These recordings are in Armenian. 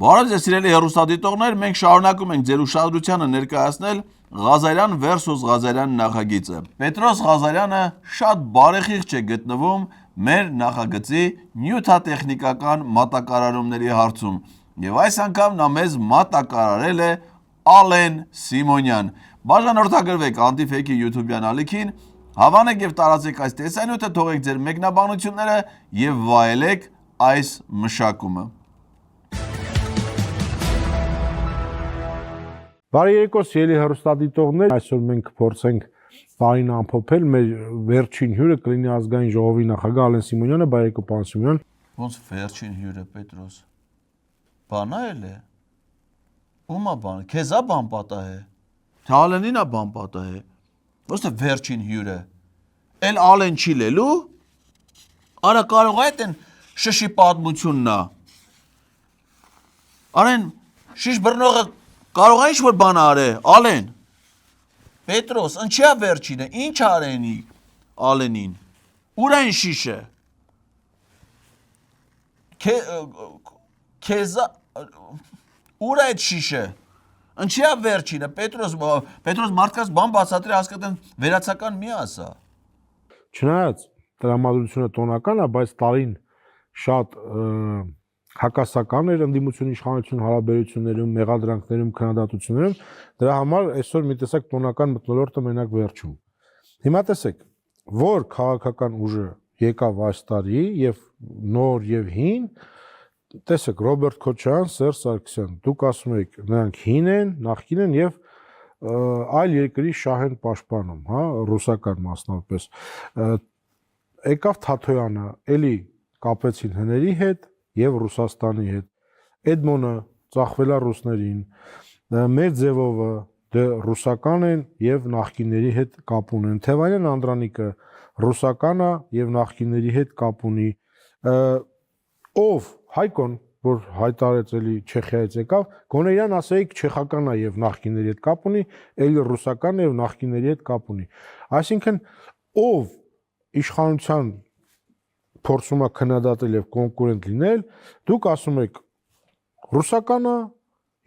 Բարև ձեզ սիրելի հեռուստադիտողներ, մենք շարունակում ենք ձեր ուշադրությանը ներկայացնել Ղազարյան versus Ղազարյան նախագիծը։ Պետրոս Ղազարյանը շատ բարեխիղճ է գտնվում մեր նախագծի նյութատեխնիկական մատակարարումների հարցում, եւ այս անգամ նա մեզ մատակարարել է Ալեն Սիմոնյան։ Բաժանորդագրվեք Անտիֆեյքի YouTube-յան ալիքին, հավանեք եւ տարածեք այս տեսանյութը, թողեք ձեր մեկնաբանությունները եւ վայելեք այս մշակումը։ Բարի երեկո սիրելի հեռուստադիտողներ, այսօր մենք կփորձենք բարին ամփոփել մեր վերջին հյուրը կլինի ազգային ժողովի նախագահ Ալեն Սիմոնյանը, բարի երեկո պարոն Սիմոնյան։ Ոնց վերջին հյուրը Պետրոս։ Բանա է։ Ումա բան, քեզա բան պատահե։ Թե Ալենին է բան պատահե։ Ոնց է վերջին հյուրը։ Էլ Ալեն չի լելու։ Արա կարող է այդեն շշի պատմությունն է։ Արեն շիշ բռնողը կարող է ինչ-որ բան արե, Ալեն, Պետրոս, ընչյա վերջինը, ինչ արենի Ալենին, ուր այն շիշը, քեզա, ուր այդ շիշը, ընչյա վերջինը, Պետրոս մարդկաց բան բացատրի հասկատեն վերացական մի ասա։ Չնայած տրամադրությունը տոնական է, բայց տարին շատ հակասական էր ընդդիմություն իշխանություն հարաբերություններում, մեղադրանքներում, քննադատություններում, դրա համար այսօր մի տեսակ տոնական մթնոլորտը մենակ վերջում։ Հիմա տեսեք, որ քաղաքական ուժը եկավ այս տարի եւ նոր եւ հին, տեսեք Ռոբերտ Քոչարյան, Սերժ Սարգսյան, դուք ասում եք նրանք հին են, նախկին են եւ այլ երկրի շահ են պաշտպանում, հա, ռուսական մասնավորապես։ Եկավ Թաթոյանը, էլի կապեցին հների հետ եւ Ռուսաստանի հետ։ Էդմոնը ծախվել է ռուսներին, Մերձևովը դե ռուսական են եւ նախկինների հետ կապ ունեն։ Թևանյան Անդրանիկը ռուսական է եւ նախկինների հետ կապ ունի։ Ով Հայկոն, որ հայտարարեց էլի Չեխիայից եկավ, գոնե իրան ասեիք չեխական է եւ նախկինների հետ կապ ունի, էլի ռուսական է եւ նախկինների հետ կապ ունի։ Այսինքն ով իշխանության փորձում է քննադատել եւ կոնկուրենտ լինել, դուք ասում եք ռուսականը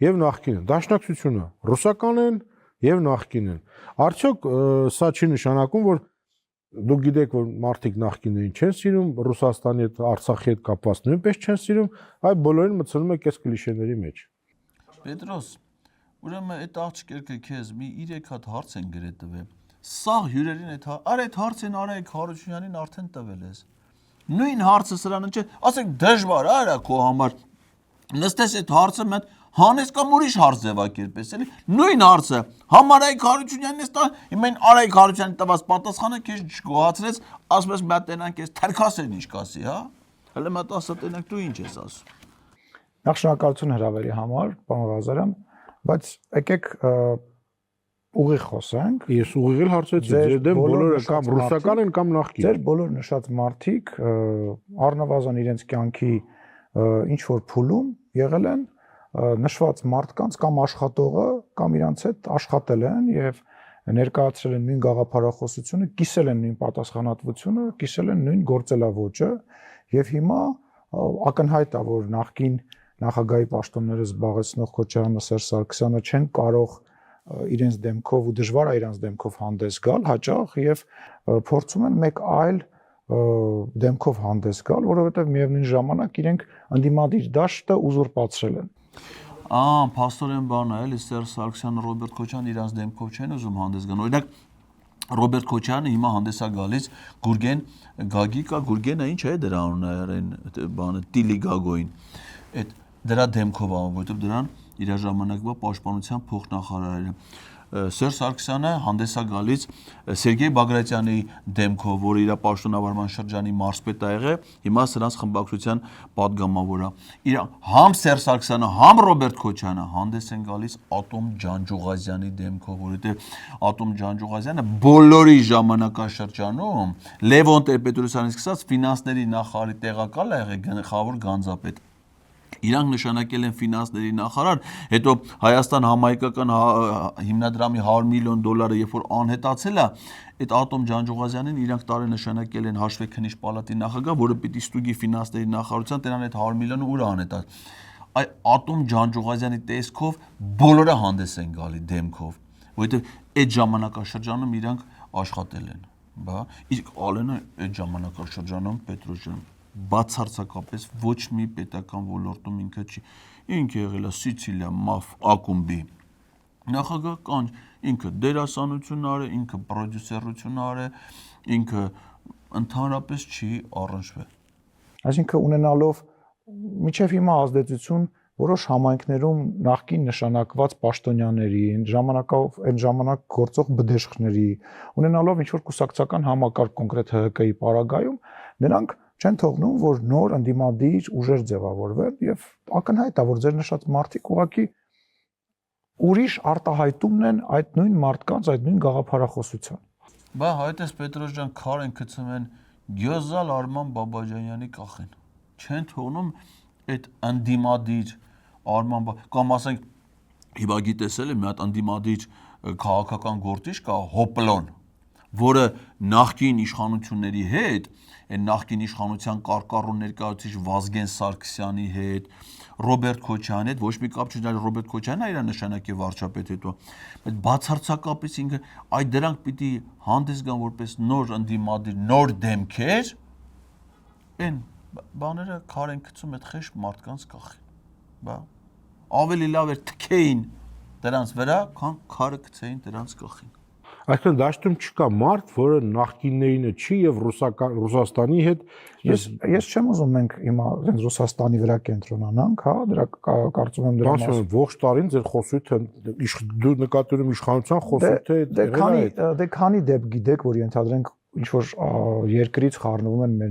եւ նախկինը, դաշնակցությունը ռուսական են եւ նախկին են։ Արդյոք սա չի նշանակում, որ դուք գիտեք, որ մարդիկ նախկիներին չեն սիրում, Ռուսաստանի հետ, Արցախի հետ կապված նույնպես չեն սիրում, այ բոլորին մտցնում եք այս կլիշեների մեջ։ Պետրոս, ուրեմն այդ աղջիկը քեզ մի 3 հատ հարց են գրել տվել։ Սա հյուրերին այդ հարցին Արայք Հարությունյանին արդեն տվել ես։ Նույն հարցը սրան չէ, ասենք դժվար է արա քո համար նստես այդ հարցը մեն հանես կամ ուրիշ հարց ձևակերպես էլի նույն հարցը Համարայք Հարությունյանն էս տա իմեն Արայք Հարությունյանի տված պատասխանը քեզ չգոհացրեց ասում ես մա տենանք էս թերքասերն ինչ կասի հա հələ մա ասա տենանք դու ինչ ես ասում Նախ շնորհակալություն հրավերի համար պարոն Ղազարյան բայց եկեք ուղիղ խոսենք ես ուղիղ հարցեցի ձեր դեմ բոլորը կամ ռուսական են կամ նախկին ձեր բոլոր նշած մարդիկ առնվազն իրենց կյանքի ինչ որ փուլում եղել են նշված մարդկանց կամ աշխատողը կամ իրանց հետ աշխատել են եւ ներկայացրել են նույն գաղափարախոսությունը, կիսել են նույն պատասխանատվությունը, կիսել են նույն գործելավոճը եւ հիմա ակնհայտ է որ նախկին նախագահի պաշտոնները զբաղեցնող Քոչարյանը Սերժ Սարգսյանը չեն կարող իրենց դեմքով ու դժվար է իրենց դեմքով հանդես գալ հաճախ եւ փորձում են մեկ այլ դեմքով հանդես գալ, որովհետեւ միևնույն ժամանակ իրենք ընդդիմադիր դաշտը ուզուրպացրել են։ Փաստորեն բան է, էլի Սերժ Սարգսյանը, Ռոբերտ Քոչարյանը իրանց դեմքով չեն ուզում հանդես գան։ Օրինակ Ռոբերտ Քոչարյանը հիմա հանդես է գալիս Գուրգեն Գագիկա, Գուրգենը ինչ է դրա անունը, բանը Տիլի Գագոին։ Այդ դրա դեմքով ա, որովհետեւ դրան իր ժամանակվա պաշտպանության փոխնախարարը Սերժ Սարգսյանը հանդես է գալիս Սերգեյ Բագրատյանի դեմքով, որը իր պաշտոնավարման շրջանի մարզպետ է եղել, հիմա սրանց խմբակցության падգամավոր է։ Իր համ Սերժ Սարգսյանը, համ Ռոբերտ Քոչարյանը հանդես են գալիս Ատոմ Ջանջուղազյանի դեմքով, որովհետև Ատոմ Ջանջուղազյանը բոլորի ժամանակաշրջանում Լևոն Տեր-Պետրոսյանից սկսած ֆինանսների նախարարի տեղակալ է եղել գլխավոր գանձապետ։ Իրանք նշանակել են ֆինանսների նախարար, հետո Հայաստան համահայկական հիմնադրամի $100 միլիոն երբ որ անհետացել է, այդ Ատոմ Ջանջուղազյանին իրանք տարի նշանակել են հաշվեկնիչ պալատի նախագահ, որը պիտի ստուգի ֆինանսների նախարարության, տենան այդ $100 միլիոնը ուր անհետաց։ այ Ատոմ Ջանջուղազյանի տեսքով բոլորը հանդես են գալի դեմքով, որովհետև այդ ժամանակաշրջանում իրանք աշխատել են, բա, իսկ Ալենը այդ ժամանակաշրջանում Պետրոսյան բացարձակապես ոչ մի պետական ոլորտում ինքը եղել է Սիցիլիա մաֆ ակումբի նախագահ կանչ, ինքը դերասանություն արել, ինքը պրոդյուսերություն արել, ինքը ընդհանրապես չի առնչվել։ Այսինքն ունենալով միջև հիմա ազդեցություն որոշ համայնքներում նախկին նշանակված պաշտոնյաների, այն ժամանակ գործող բդեշխների, ունենալով ինչ-որ կուսակցական համակարգ կոնկրետ ՀՀԿ-ի պարագայում, նրանք չեն թողնում, որ նոր ընդդիմադիր ուժեր ձևավորվեն եւ ակնհայտ է, որ ձեր նշած մարդիկ ուղղակի ուրիշ արտահայտումն են այդ նույն մարդկանց, այդ նույն գաղափարախոսության։ Բա հայտես Պետրոս ջան քարեն գցում են Գյոզալ Արման Բաբաջանյանի կախեն։ Չեն թողնում այդ ընդդիմադիր Արման կամ ասենք հիմա գիտեսել եմ մի հատ ընդդիմադիր քաղաքական գործիչ կա Հոպլոն, որը նախկին իշխանությունների հետ, այն նախկին իշխանության կարկառուն ներկայացուցիչ Վազգեն Սարգսյանի հետ, Ռոբերտ Քոչյանի հետ, ոչ մի կապ չունի, Ռոբերտ Քոչյանն է իր նշանակի վարչապետ հետո, բայց բացարձակապես ինքը այդ դրանք պիտի հանդես գան որպես նոր ընդդիմադիր, նոր դեմքեր, այն բաները քար են գցում այդ խեղճ մարդկանց կախին, բա ավելի լավ էր թքեին դրանց վրա, քան քարը գցեին դրանց կախին։ Այսինքն դաշտում չկա մարդ, որը նախկիններինը չի եւ Ռուսաստանի հետ ես չեմ ուզում մենք հիմա այնց Ռուսաստանի վրա կենտրոնանանք, հա, դրա կարծում եմ դրա մասին ողջ տարին ձեր խոսույթը դու նկատի ունեմ իշխանության խոսույթը դե քանի դեպք գիտեք, որ ենթադրենք ինչ որ երկրից խառնվում են մեր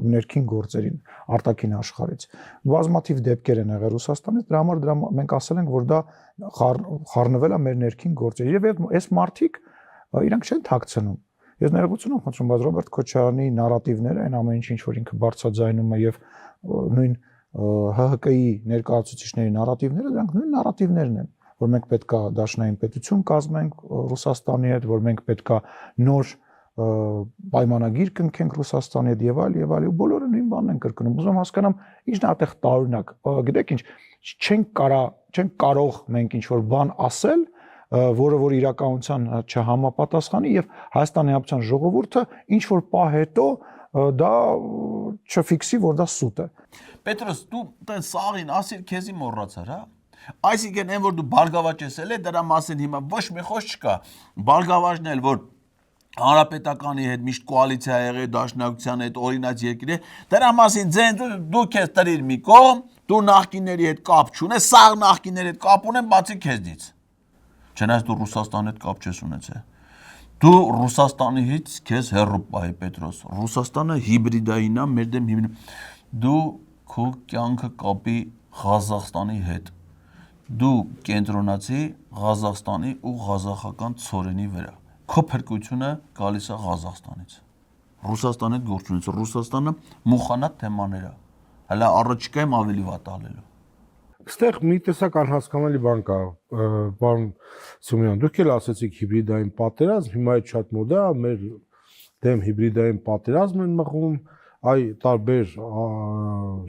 ներքին գործերին, արտաքին աշխարհից։ Բազմաթիվ դեպքեր են եղել Ռուսաստանից, դրա համար մենք ասել ենք, որ դա խառնվել է մեր ներքին գործերի եւ այս մարդիկ իրանք չեն թաքցնում։ Ես ներողություն եմ խնդրում, բայց Ռոբերտ Քոչարյանի նարատիվները, այն ամեն ինչ որ ինքը բարձրաձայնում է եւ նույն ՀՀԿ-ի ներկայացուցիչների նարատիվները, դրանք նույն նարատիվներն են, որ մենք պետքա դաշնային պետություն կազմենք Ռուսաստանի հետ, որ մենք պետքա նոր պայմանագիր կնքենք Ռուսաստանի հետ եւ այլ, ու բոլորը նույն բանն են կրկնում։ Ուզում հասկանամ, ի՞նչն է այդտեղ տարօրինակ։ Գիտեք ինչ, չենք կարող մենք ինչ որ բան ասել, որը որ իրականության չհամապատասխանի եւ Հայաստանի Հանրապետության ժողովուրդը ինչ որ պահ հետո դա չֆիքսի, որ դա սուտ է։ Պետրոս, դու տեն սաղին ասիր քեզի մոռացար, հա։ Այսինքն այն որ դու Բարգավաճ ես դրա մասին հիմա ոչ մի խոսք չկա։ Բարգավաճն էլ որ Հանրապետականի հետ միշտ կոալիցիա եղել, դաշնակցության հետ օրինաց երկրի, դրա մասին ձեն դու քեզ տրիր մի կողմ, դու նախկինների հետ կապ չունես, սաղ նախկինների հետ կապ ունեն բացի քեզնից։ Չնայած դու Ռուսաստանի հետ կապ չես ունեցել։ Դու Ռուսաստանից քեզ հեռու պահի Պետրոս։ Ռուսաստանը հիբրիդային է, մեր դեմ դու քո կյանքը կապի Ղազախստանի հետ։ Դու կենտրոնացի Ղազախստանի ու ղազախական ցորենի վրա։ Քո փրկությունը գալիս է Ղազախստանից։ Ռուսաստանի հետ գործ ունեցող Ռուսաստանը մուխանատ թեմաներ է։ Հələ առաջիկայում ավելի վատ ալելու։ Այստեղ մի տեսակ անհասկանալի բան կա, պարոն Սիմոնյան, դուք էլ ասացիք հիբրիդային պատերազմ, հիմա այդ շատ մոդ է, մեր դեմ հիբրիդային պատերազմ են մղում, այ տարբեր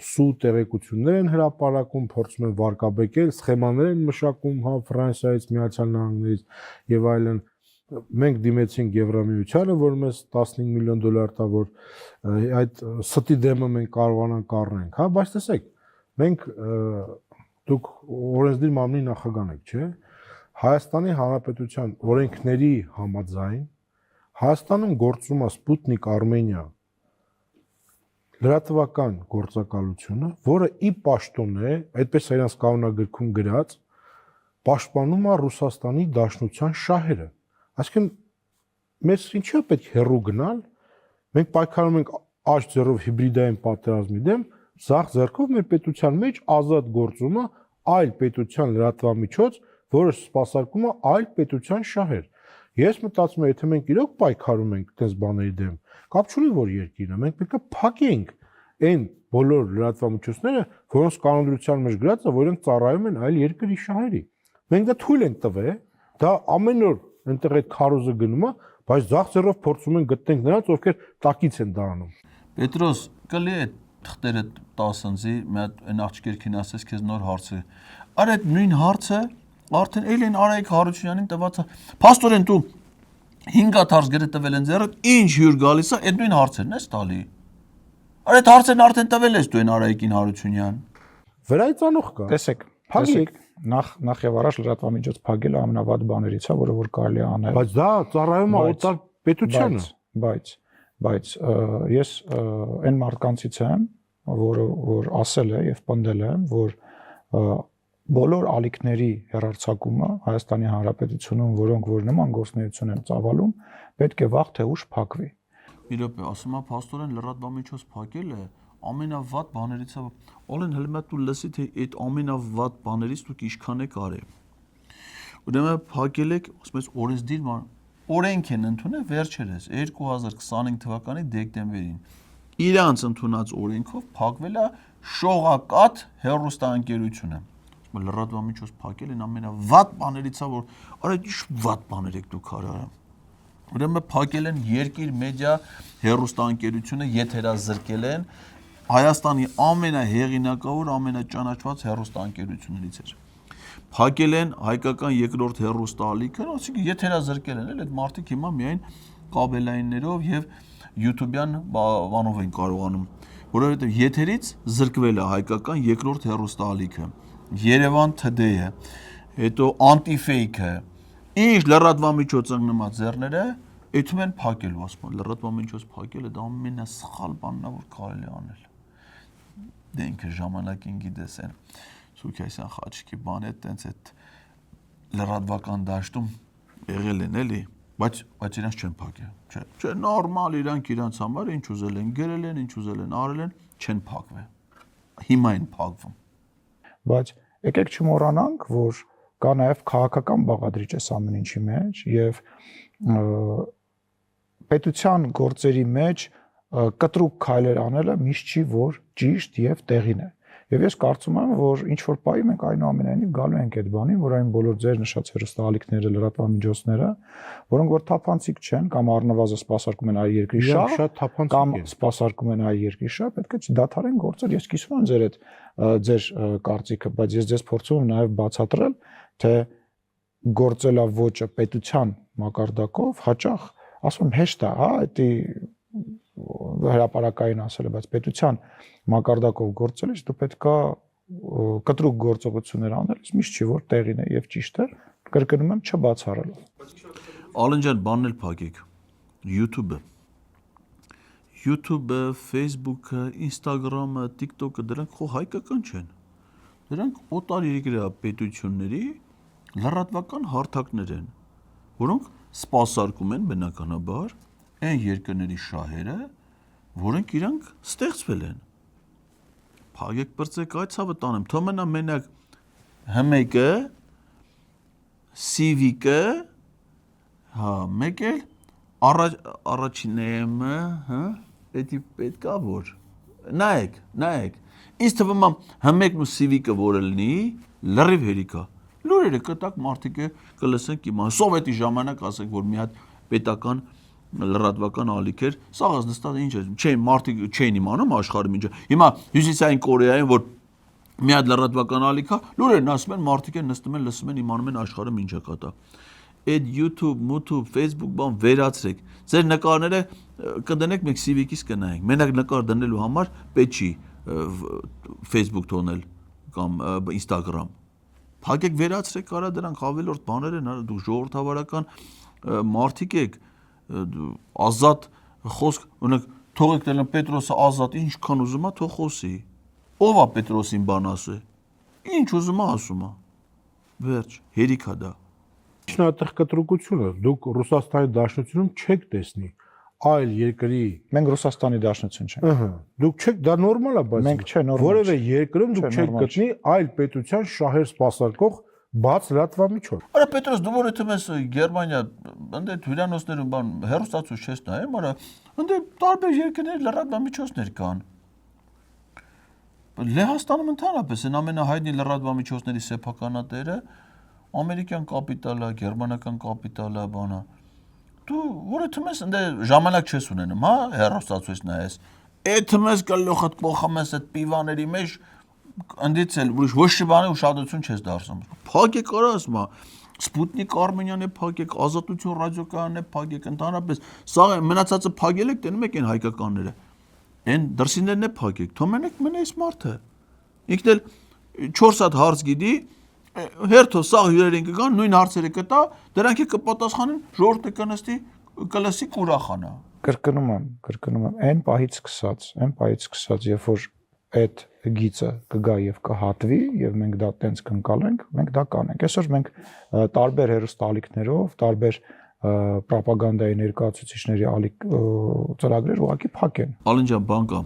սու տեղեկություններ են հրապարակում, փորձում են վարկաբեկել, սխեմաներ են մշակում, հա, Ֆրանսիայից, Միացյալ Նահանգներից եւ այլն։ Մենք դիմեցինք Եվրամիությանը, որ մեզ 15 միլիոն դոլար տա, որ այդ ստի դեմը մենք կարողանանք առնենք, հա, բայց տեսեք, մենք դուք օրենսդիր մամլի նախագահն եք, չէ՞։ Հայաստանի Հանրապետության օրենքների համաձայն Հայաստանում գործում է Սպուտնիկ Արմենիա լրատվական գործակալությունը, որը ի պաշտոն է, այդպես է իրենց կանոնագրքում գրած, պաշտպանում է Ռուսաստանի Դաշնության շահերը։ Այսինքն մեզ ինչու է պետք հեռու գնալ, մենք պայքարում ենք աջ ձեռով հիբրիդային պատերազմի դեմ, ցախ ձեռքով մեր պետության մեջ ազատ գործում է այլ պետության լրատվամիջոց, որը սպասարկում է այլ պետության շահեր։ Ես մտածում եմ, եթե մենք իրոք պայքարում ենք այդպես բաների դեմ, կապ չունի որ երկիրը, մենք պետք է փակենք այն բոլոր լրատվամիջոցները, որոնց կանոնադրության մեջ գրած է, որ իրենք ծառայում են այլ երկրի շահերի։ Մենք դա թույլ ենք տվել, դա ամեն օր այնտեղ այդ քարոզը գնում է, բայց ցախ ձեռով փորձում են գտնենք նրանց, ովքեր տակից են դա անում։ Պետրոս, կլի է թղթերը 10 ընձի, մի հատ այն աղջիկերքին ասես քեզ նոր հարցը։ Արա այդ նույն հարցը արդեն Էլեն Արայիկ Հարությունյանին տված է։ Փաստորեն դու 5 հատ հարց գրել տվել են ձեռդ, ինչ հյուր գալիս է, այդ նույն հարցերն ես տալի։ Արա այդ հարցերն արդեն տվել ես դու այն Արայիկին Հարությունյան։ Վրայից անող կա։ Տեսեք, նախ եւ առաջ լրատվամիջոց փակելը ամենավատ բաներից է, որը որ կարելի է անել։ Բայց դա ծառայում է օտար պետությանը։ Բայց ես այն մարդկանցից եմ, որ ասել է եւ պնդել է, որ բոլոր ալիքների հերարցակումը Հայաստանի Հանրապետությունում, որոնք որ նման գործունեություն են ծավալում, պետք է վաղ թե ուշ փակվի։ Մի րոպե, ասում եմ փաստորեն լրատվամիջոց փակելը ամենավատ բաներից է։ Ոլեն հենց դու լսի թե այդ ամենավատ բաներից դուք ինչքան եք արել։ Ուրեմն փակել եք, ասում ես օրենսդիր օրենք են ընդունել վերջերս 2025 թվականի դեկտեմբերին։ Իրանց ընդունած օրենքով փակվել է շողակաթ հեռուստաընկերությունը։ Լրատվամիջոց փակել են ամենավատ բաներից է, որ արա ինչ վատ բաներ եք դուք արել։ Ուրեմն փակել են Երկիր մեդիա հեռուստաընկերությունը, եթերազրկել են Հայաստանի ամենահեղինակավոր, ամենաճանաչված հեռուստաընկերություններից էր։ Փակել են հայկական երկրորդ հեռուստաալիքը, ասիկա եթերազրկել են, այդ մարդիկ հիմա միայն կաբելայիններով եւ YouTube-յան բանով են կարողանում, որովհետեւ եթերից զրկվել է հայկական երկրորդ հեռուստաալիքը, Երևան Today-ը, հետո Anti-Fake-ը, ինչ լրատվամիջոց ընկնված ձեռները այդում են փակելու, ասում են լրատվամիջոց փակելը դա ամենասխալ բանն է, որ կարելի անել։ Դենքը ժամանակին գիտես են Սուքայսյան Խաչիկի բանը այդտենց այդ լրատվական դաշտում եղել են էլի, բայց իրանց չեն փակել։ Չէ, նորմալ իրանց համար ինչ ուզել են գրել են, ինչ ուզել են արել են, չեն փակվել։ Հիմա են փակվում։ Բայց եկեք չմոռանանք, որ կա նաև քաղաքական բաղադրիչ այս ամեն ինչի մեջ եւ պետության գործերի մեջ կտրուկ քայլեր անելը միշտ չի որ ճիշտ եւ տեղին է։ Եվ ես կարծում եմ, որ ինչ որ պահի մենք այնուամենայնիվ գալու ենք այդ բանին, որ այն բոլոր ձեր նշած հեռուստաալիքները, լրատվամիջոցները, որոնք որ թափանցիկ չեն կամ առնվազն սպասարկում են այ երկրի շահ, կամ սպասարկում են այ երկրի շահ, պետք է չդադարեն գործել։ Ես կիսում եմ ձեր այդ ձեր կարծիքը, բայց ես ձեզ փորձում եմ նաև բացատրել, թե գործելավոճը պետության մակարդակով հաճախ ասում եմ հեշտ է, հա, դա հրապարակային ասել է, բայց պետության մակարդակով գործելիս դու պետքա կտրուկ գործողություններ անել, միշտ չի որ տեղին է եւ ճիշտ է, կրկնում եմ չբացառելով։ Ալեն ջան, բանն էլ փակեք։ YouTube-ը, Facebook-ը, Instagram-ը, TikTok-ը դրանք խո հայկական չեն։ Դրանք օտար երկրի պետությունների լրատվական հարթակներ են, որոնք սպասարկում են բնականաբար այն երկրների շահերը, որոնք իրանք ստեղծվել են։ Փակեք բրծեք այդ ցավը տանեմ, թող մնա մենակ ՀՄԿ, Civic-ը, հա, մեկ էլ առաջինը, հա, պետքա որ նայեք։ Ինձ թվում է ՀՄԿ-ն ու Civic-ը որը լինի, լրիվ հերիքա։ Լուրերը կտակ մարդիկ կլսեն կիման։ Սովետի ժամանակ ասեք, որ մի հատ պետական լրատվական ալիք էր, սաղած նստած ինչ էր, մարդիկ չէին իմանում աշխարհում ինչը։ Հիմա Հյուսիսային Կորեայում որ մի հատ լրատվական ալիք է, լուրերն ասում են, մարդիկ են նստում են, լսում են, իմանում են աշխարհում ինչ է կատա։ Այդ YouTube, Facebook բան վերացրեք։ Ձեր նկարները կդնեք, մենք Civic-ից կնայենք։ Մենակ նկար դնելու համար պետք չի Facebook թողնել կամ Instagram։ Փակեք վերացրեք, արա դրանք ավելորդ բաներ են, դուք ժողովրդավարական մարդիկ եք, ազատ խոսք, օրինակ թողեք դեռ Պետրոսը ազատ ինչքան ուզում է թող խոսի։ Ո՞վ է Պետրոսին բան ասի։ Ինչ ուզում է ասում է։ Վերջ, հերիքա դա։ Ինչն է այդտեղ կտրուկությունը, դուք Ռուսաստանի Դաշնությունում չեք տեսնի այլ երկրի։ Մենք Ռուսաստանի Դաշնություն չենք։ Ըհը։ Դուք չեք, դա նորմալ է, բայց մենք չէ նորմալ։ Որևէ երկրում դուք չեք գտնի այլ պետության շահեր սպասարկող բաց լրատվամիջոց։ Արա Պետրոս, դու որ եթե ես Գերմանիա, ընդ հյուրանոցներում բան հեռուստացույց չես նայում, արա ընդ տարբեր երկրների լրատվամիջոցներ կան։ Լեհաստանում ընդհանրապես են ամենահայտնի լրատվամիջոցների սեփականատերը ամերիկյան կապիտալը, գերմանական կապիտալը, բանը։ Դու որ եթե ես ընդ ժամանակ չես ունենում, հա, հեռուստացույց նայես, Էդ մեզ գլուխդ կողում ես այդ պիվաների մեջ ընդիցել ուրիշ ոչ մի բանի ուշադրություն չես դարձնում։ Փակեք արածմա Սպուտնիկ Արմենիան է փակեք, Ազատություն ռադիոկայանն է փակեք, ընդհանրապես սա մնացածը փակել եք, տենում եք այն հայկականները։ Այն դրսիններն է փակեք, թող մենակ այս մարդը։ Ինքն էլ 4 հատ հարց գիտի, հերթով սաղ հյուրերին կգան, նույն հարցերը կտա, դրանք կպատասխանեն, ժողովուրդը կնստի, կլսի կուրախանա։ Կրկնում եմ, այն պահից սկսած, երբ որ այդ գիծը կգա եւ կհատվի եւ մենք դա տենց կընկալենք, մենք դա կանենք։ Այսօր մենք տարբեր հերոստալիքներով, տարբեր ռոպագանդայի ներկայացուցիչների ծրագրեր ուղղակի փակ են։ Ալեն ջան, բան կա։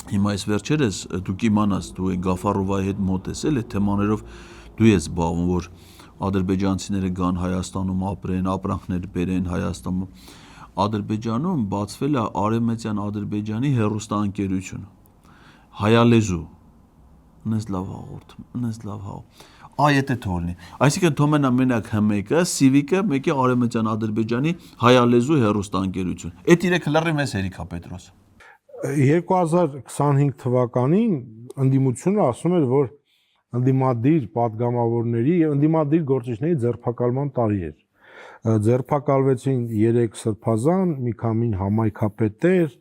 Հիմա այս վերջերս դուք իմանաս, դու այն Գաֆարովայի հետ մոտ ես, այդ թեմաներով դու ես զբաղվում, որ ադրբեջանցիները գան Հայաստանում ապրեն, ապրանքներ բերեն Հայաստանում։ Ադրբեջանում բացվել է Արևմտյան Ադրբեջանի հեռուստաընկերությունը։ Հայալեզու, նես լավ հաղորդում, նես լավ հաղորդում, այդ է թողնի, այսինքն թոմենա մենակ հմեկը, սիվիկը, մեկի Արևմտյան Ադրբեջանի հայալեզու հեռուստաընկերություն, այդ իրեք լրի մեզ Հերիքա Պետրոս։ 2025 թվականին ընդդիմությունը ասում էր, որ ընդդիմադիր պատգամավորների եւ ընդդիմադիր գործիչների ձերբակալման տարի էր։ Ձերբակալվեցին 3 սրբազան, մի քանի համայնքապետեր,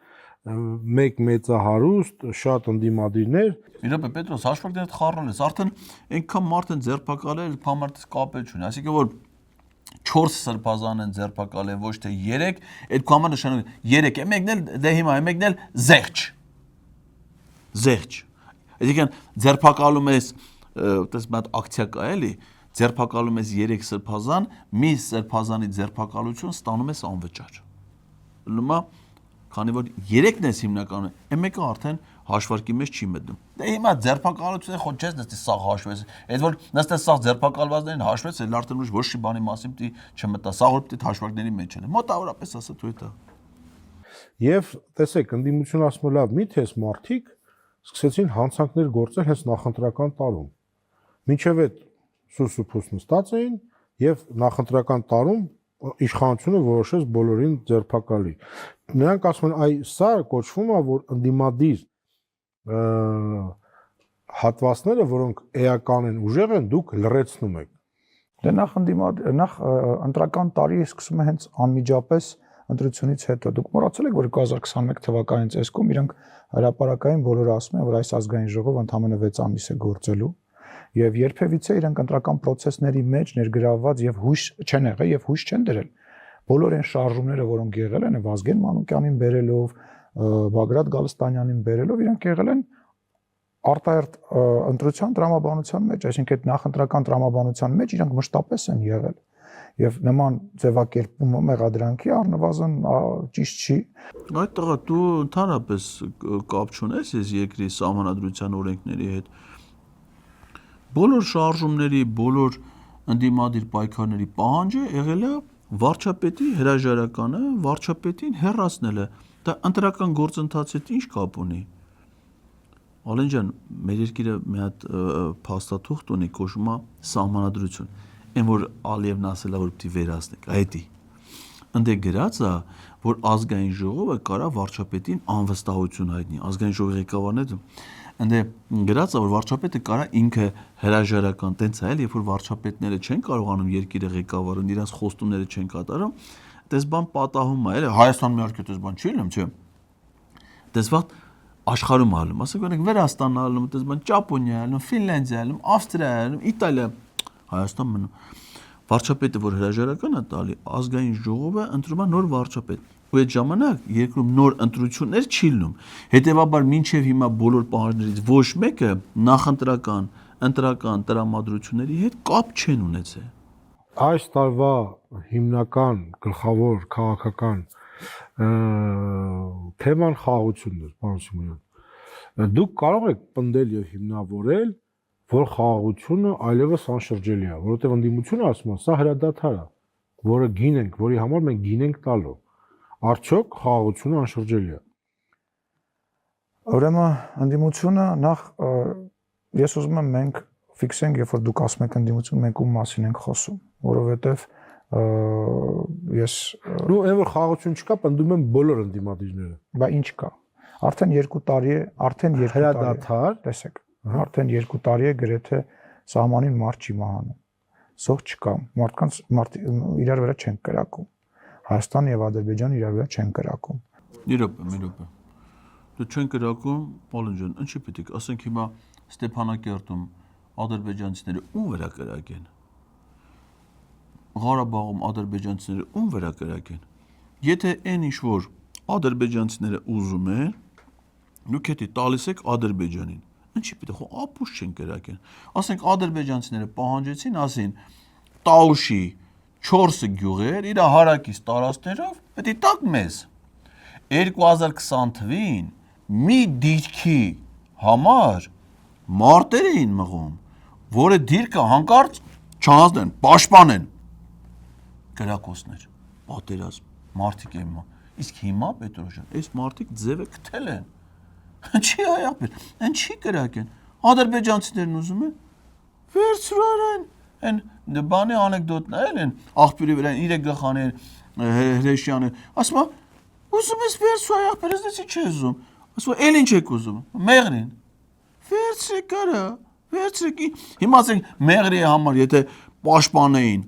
մեկ մեծահարուստ, շատ ընդդիմադիրներ։ Իրոք Պետրոս հաշվարկներդ խառնել ես, արդեն այնքան մարդ են ձերբակալել, փամարտից կապել չունի, այսինքն որ 4 սրբազան են ձերբակալել, ոչ թե 3, այդ կամը նշանակում 3 է, մեկն էլ դե հիմա է, մեկն էլ զեղչ։ Այսինքն ձերբակալում ես, այդպես մի հատ ակցիա կա էլի, ձերբակալում ես 3 սրբազան, մի սրբազանի ձերբակալություն ստանում ես անվճար։ Ուրեմն քանի որ 3-ն ես հիմնականում, այն մեկը արդեն հաշվարկի մեջ չի մտնում։ Դե հիմա ձերբակալությունը խոչ չես նստի սաղ հաշվես։ Այդ որ նստես սաղ ձերբակալվածներին հաշվես, էլ արդեն ոչ մի բանի մասին պիտի չմտա։ Սաղ որ պիտի հաշվարկների մեջ են։ Մոտավորապես ասա դու դա։ Եվ տեսեք, ընդդիմությունը ասում է լավ, միթե այս մարդիկ սկսեցին հանցանքներ գործել հենց նախընտրական տարում։ Մինչև այդ սուսուփուս նստած էին եւ նախընտրական տարում իշխանությունը որոշեց բոլորին ձերբակալի։ Նրանք ասում են, այ սա կոչվում է, որ ընդդիմադիր հատվածները, որոնք էական են, ուժեղ են, դուք լրացնում եք։ Դե նախ ընտրական տարի սկսում է հենց անմիջապես ընտրությունից հետո։ Դուք մոռացել եք, որ 2021 թվականին ցեսկում իրանք հրապարակային բոլորը ասում են, որ այս ազգային ժողովը ընդամենը 6 ամիս է գործելու եւ երբևիցե իրանք ընտրական process-ների մեջ ներգրավված եւ հույս չեն եղել եւ հույս չեն դրել։ Բոլոր այն շարժումները, որոնք եղել են Վազգեն Մանուկյանին բերելով, Բագրատ Գալստանյանին բերելով, իրանք եղել են արտահերթ ընտրության տրամաբանության մեջ, այսինքն այդ նախընտրական տրամաբանության մեջ իրանք մշտապես են եղել։ Եվ նման ձևակերպումը մեղադրանքի առնվազն ճիշտ չի։ Այդ տղա դու ընդհանրապես կապ չունես այս երկրի սահմանադրության օրենքների հետ։ Բոլոր շարժումների, բոլոր ընդդիմադիր պայքարների պահանջը եղել է վարչապետի հրաժարականը, վարչապետին հեռացնելը։ Դա ընտրական գործընթացի հետ ինչ կապ ունի։ Ալեն ջան, մեր երկիրը մի հատ փաստաթուղթ ունի, կոչվում է սահմանադրություն։ Այն որ Ալիևն ասել է, որ պիտի վերացնենք, այդի։ Ընդ է գրած է, որ ազգային ժողովը կարա վարչապետին անվստահություն հայտնի, ազգային ժողովի ղեկավարն է։ Ընդ է գրած է, որ վարչապետը կարա ինքը հրաժարական տենց է, երբ որ վարչապետները չեն կարողանում երկիրը ղեկավարեն, իրենց խոստումները չեն կատարում, դες բան պատահում է, Հայաստանում իհարկե դες բան չի լինում, չէ։ Դες բան աշխարհում ալում, ասենք օրինակ Վրաստանն ալում, դες բան Ճապոնիա ալում, Ֆինլանդիա ալում, Ավստրիա ալում, Իտալիա, Հայաստան մնում։ Վարչապետը որ հրաժարական է տալի, ազգային ժողովը ընտրում է նոր վարչապետ։ Ու այդ ժամանակ երկրում նոր ընտրություններ չի լինում։ Հետևաբար մինչև հիմա բոլոր պահանջներից ոչ մեկը նախընտրական, ընտրական տրամադրությունների հետ կապ չեն ունեցել։ Այս տարվա հիմնական գլխավոր քաղաքական թեման խաղաղությունն է, պարոն Սիմոնյան։ Դուք կարող եք պնդել եւ հիմնավորել, որ խաղաղությունը այլևս անշրջելի է, որովհետեւ ընդդիմությունը ասում է, սա հրադադար է, որը գին ենք, որի համար մենք գին ենք տալու։ Արդյոք խաղաղությունը անշրջելի է։ Ուրեմն ընդդիմությունը նախ ես ուզում եմ մենք ֆիքսենք, երբ որ դուք ասում եք ընդդիմություն, մենք ում մասին ենք խոսում, որովհետեւ ես նու այն որ խաղաղություն չկա, պնդում եմ բոլոր ընդդիմադիրները։ Բա ինչ կա։ Արդեն 2 տարի է, հրադադար, տեսեք, արդեն 2 տարի է գրեթե սահմանին մարդ չի մահանում։ Զոհ չկա, մարդկանց իրար վրա չեն կրակում։ Հայաստան եւ Ադրբեջան իրար վրա չեն կրակում։ Մի րոպե։ Դու չեն կրակում, Պոլոն ջան, ինչի պիտի, ասենք հիմա Ստեփանակերտում ադրբեջանցիները ում վրա կրակեն։ Ղարաբաղում ադրբեջանցիները ում վրա կրակեն։ Եթե այն ինչ որ ադրբեջանցիները ուզում են, դուք էդի տալիս եք Ադրբեջանին։ Ինչի պիտի խո ապուշ չեն կրակեն։ Ասենք ադրբեջանցիները պահանջեցին, ասին Տաուշի 4 գյուղեր իր հարակից տարածքներով պետք է տակ մեզ 2020 թվին մի դիրքի համար մարտեր էին մղում, որը դիրքը հանկարծ չանցնեն, պաշտպանեն գրակոսներ, պատերազմ, մարդիկ են։ Իսկ հիմա Պետրոսյան, այս մարդիկ ձևը գտել են։ Ինչի այապեր, ինչի կրակեն։ Ադրբեջանցիներն ուզում են վերցրան են բանի անեկդոտներ են աղբյուրի վրա 3 գլխանի Հրեշյանը ասում է ուզում ես վերցու այապեր, ես չի ուզում։ Ասում է էլ ինչ եք ուզում։ Մեղրին։ Վերցրեք արա, վերցրեք։ Հիմա ասենք մեղրի համար եթե պաշտպանեին,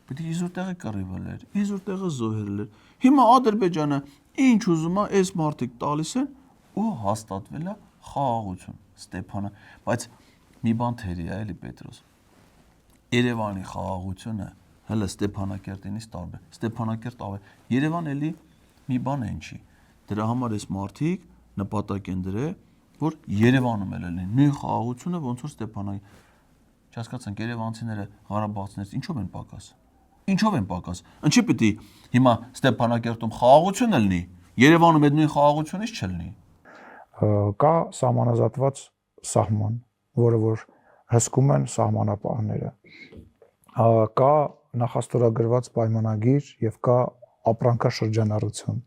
պետք է իզուր տեղը կռիվելեր, իզուր տեղը զոհերներ։ Հիմա Ադրբեջանը ինչ ուզում է, այս մարդիկ տալիս են ու հաստատվել է խաղաղություն Ստեփանը, բայց մի բան թերի է էլի Պետրոս։ Երևանի խաղաղությունը հələ Ստեփանակերտինից տարբեր։ Ստեփանակերտ ավել։ Երևան էլի մի բան են չի։ Դրա համար այս մարդիկ նպատակ են դրել, որ Երևանում էլ լինի նույն խաղաղությունը, ոնց որ Ստեփանակերտ։ Չհասկացանք երևանցիները, ղարաբաղցիները ինչով են պակաս։ Ինչով են պակաս։ Ինչի պիտի հիմա Ստեփանակերտում խաղաղությունը լինի, Երևանում այդ նույն խաղաղությունից չլինի։ Կա սահմանազատված սահման, որը որ հսկում են սահմանապահները։ Կա նախաստորագրված պայմանագիր եւ կա ապրանքաշրջանառություն,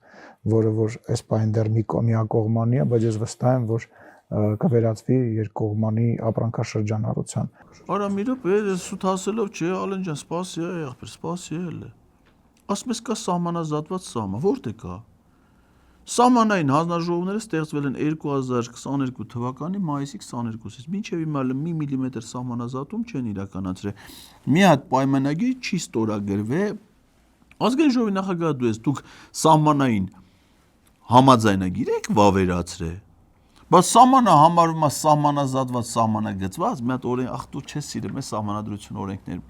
որը որ այս պայն դեռ միակողմանի է, բայց ես վստահ եմ, որ կվերածվի երկկողմանի ապրանքաշրջանառության։ Արա մի րոպե, սուտ ասելով չէ, Ալեն ջան, սպասի, եղբայր, սպասի էլ է։ Ասում ես կա սահմանազատված սահման, որտե կա։ Սահմանային հանձնաժողովները ստեղծվել են 2022 թվականի մայիսի 22-ից։ Մինչև հիմա 1 միլիմետր սահմանազատում չեն իրականացրել։ Մի հատ պայմանագիր չի ստորագրվել։ Ազգային ժողովի նախագահ դու ես, դուք սահմանային համաձայնագիր եք վավերացրել։ Բայց սահմանը համարվում է սահմանազատված, սահմանագծված, մի հատ օրենք, ախ դու չես սիրում ես սահմանադրություն օրենքներ։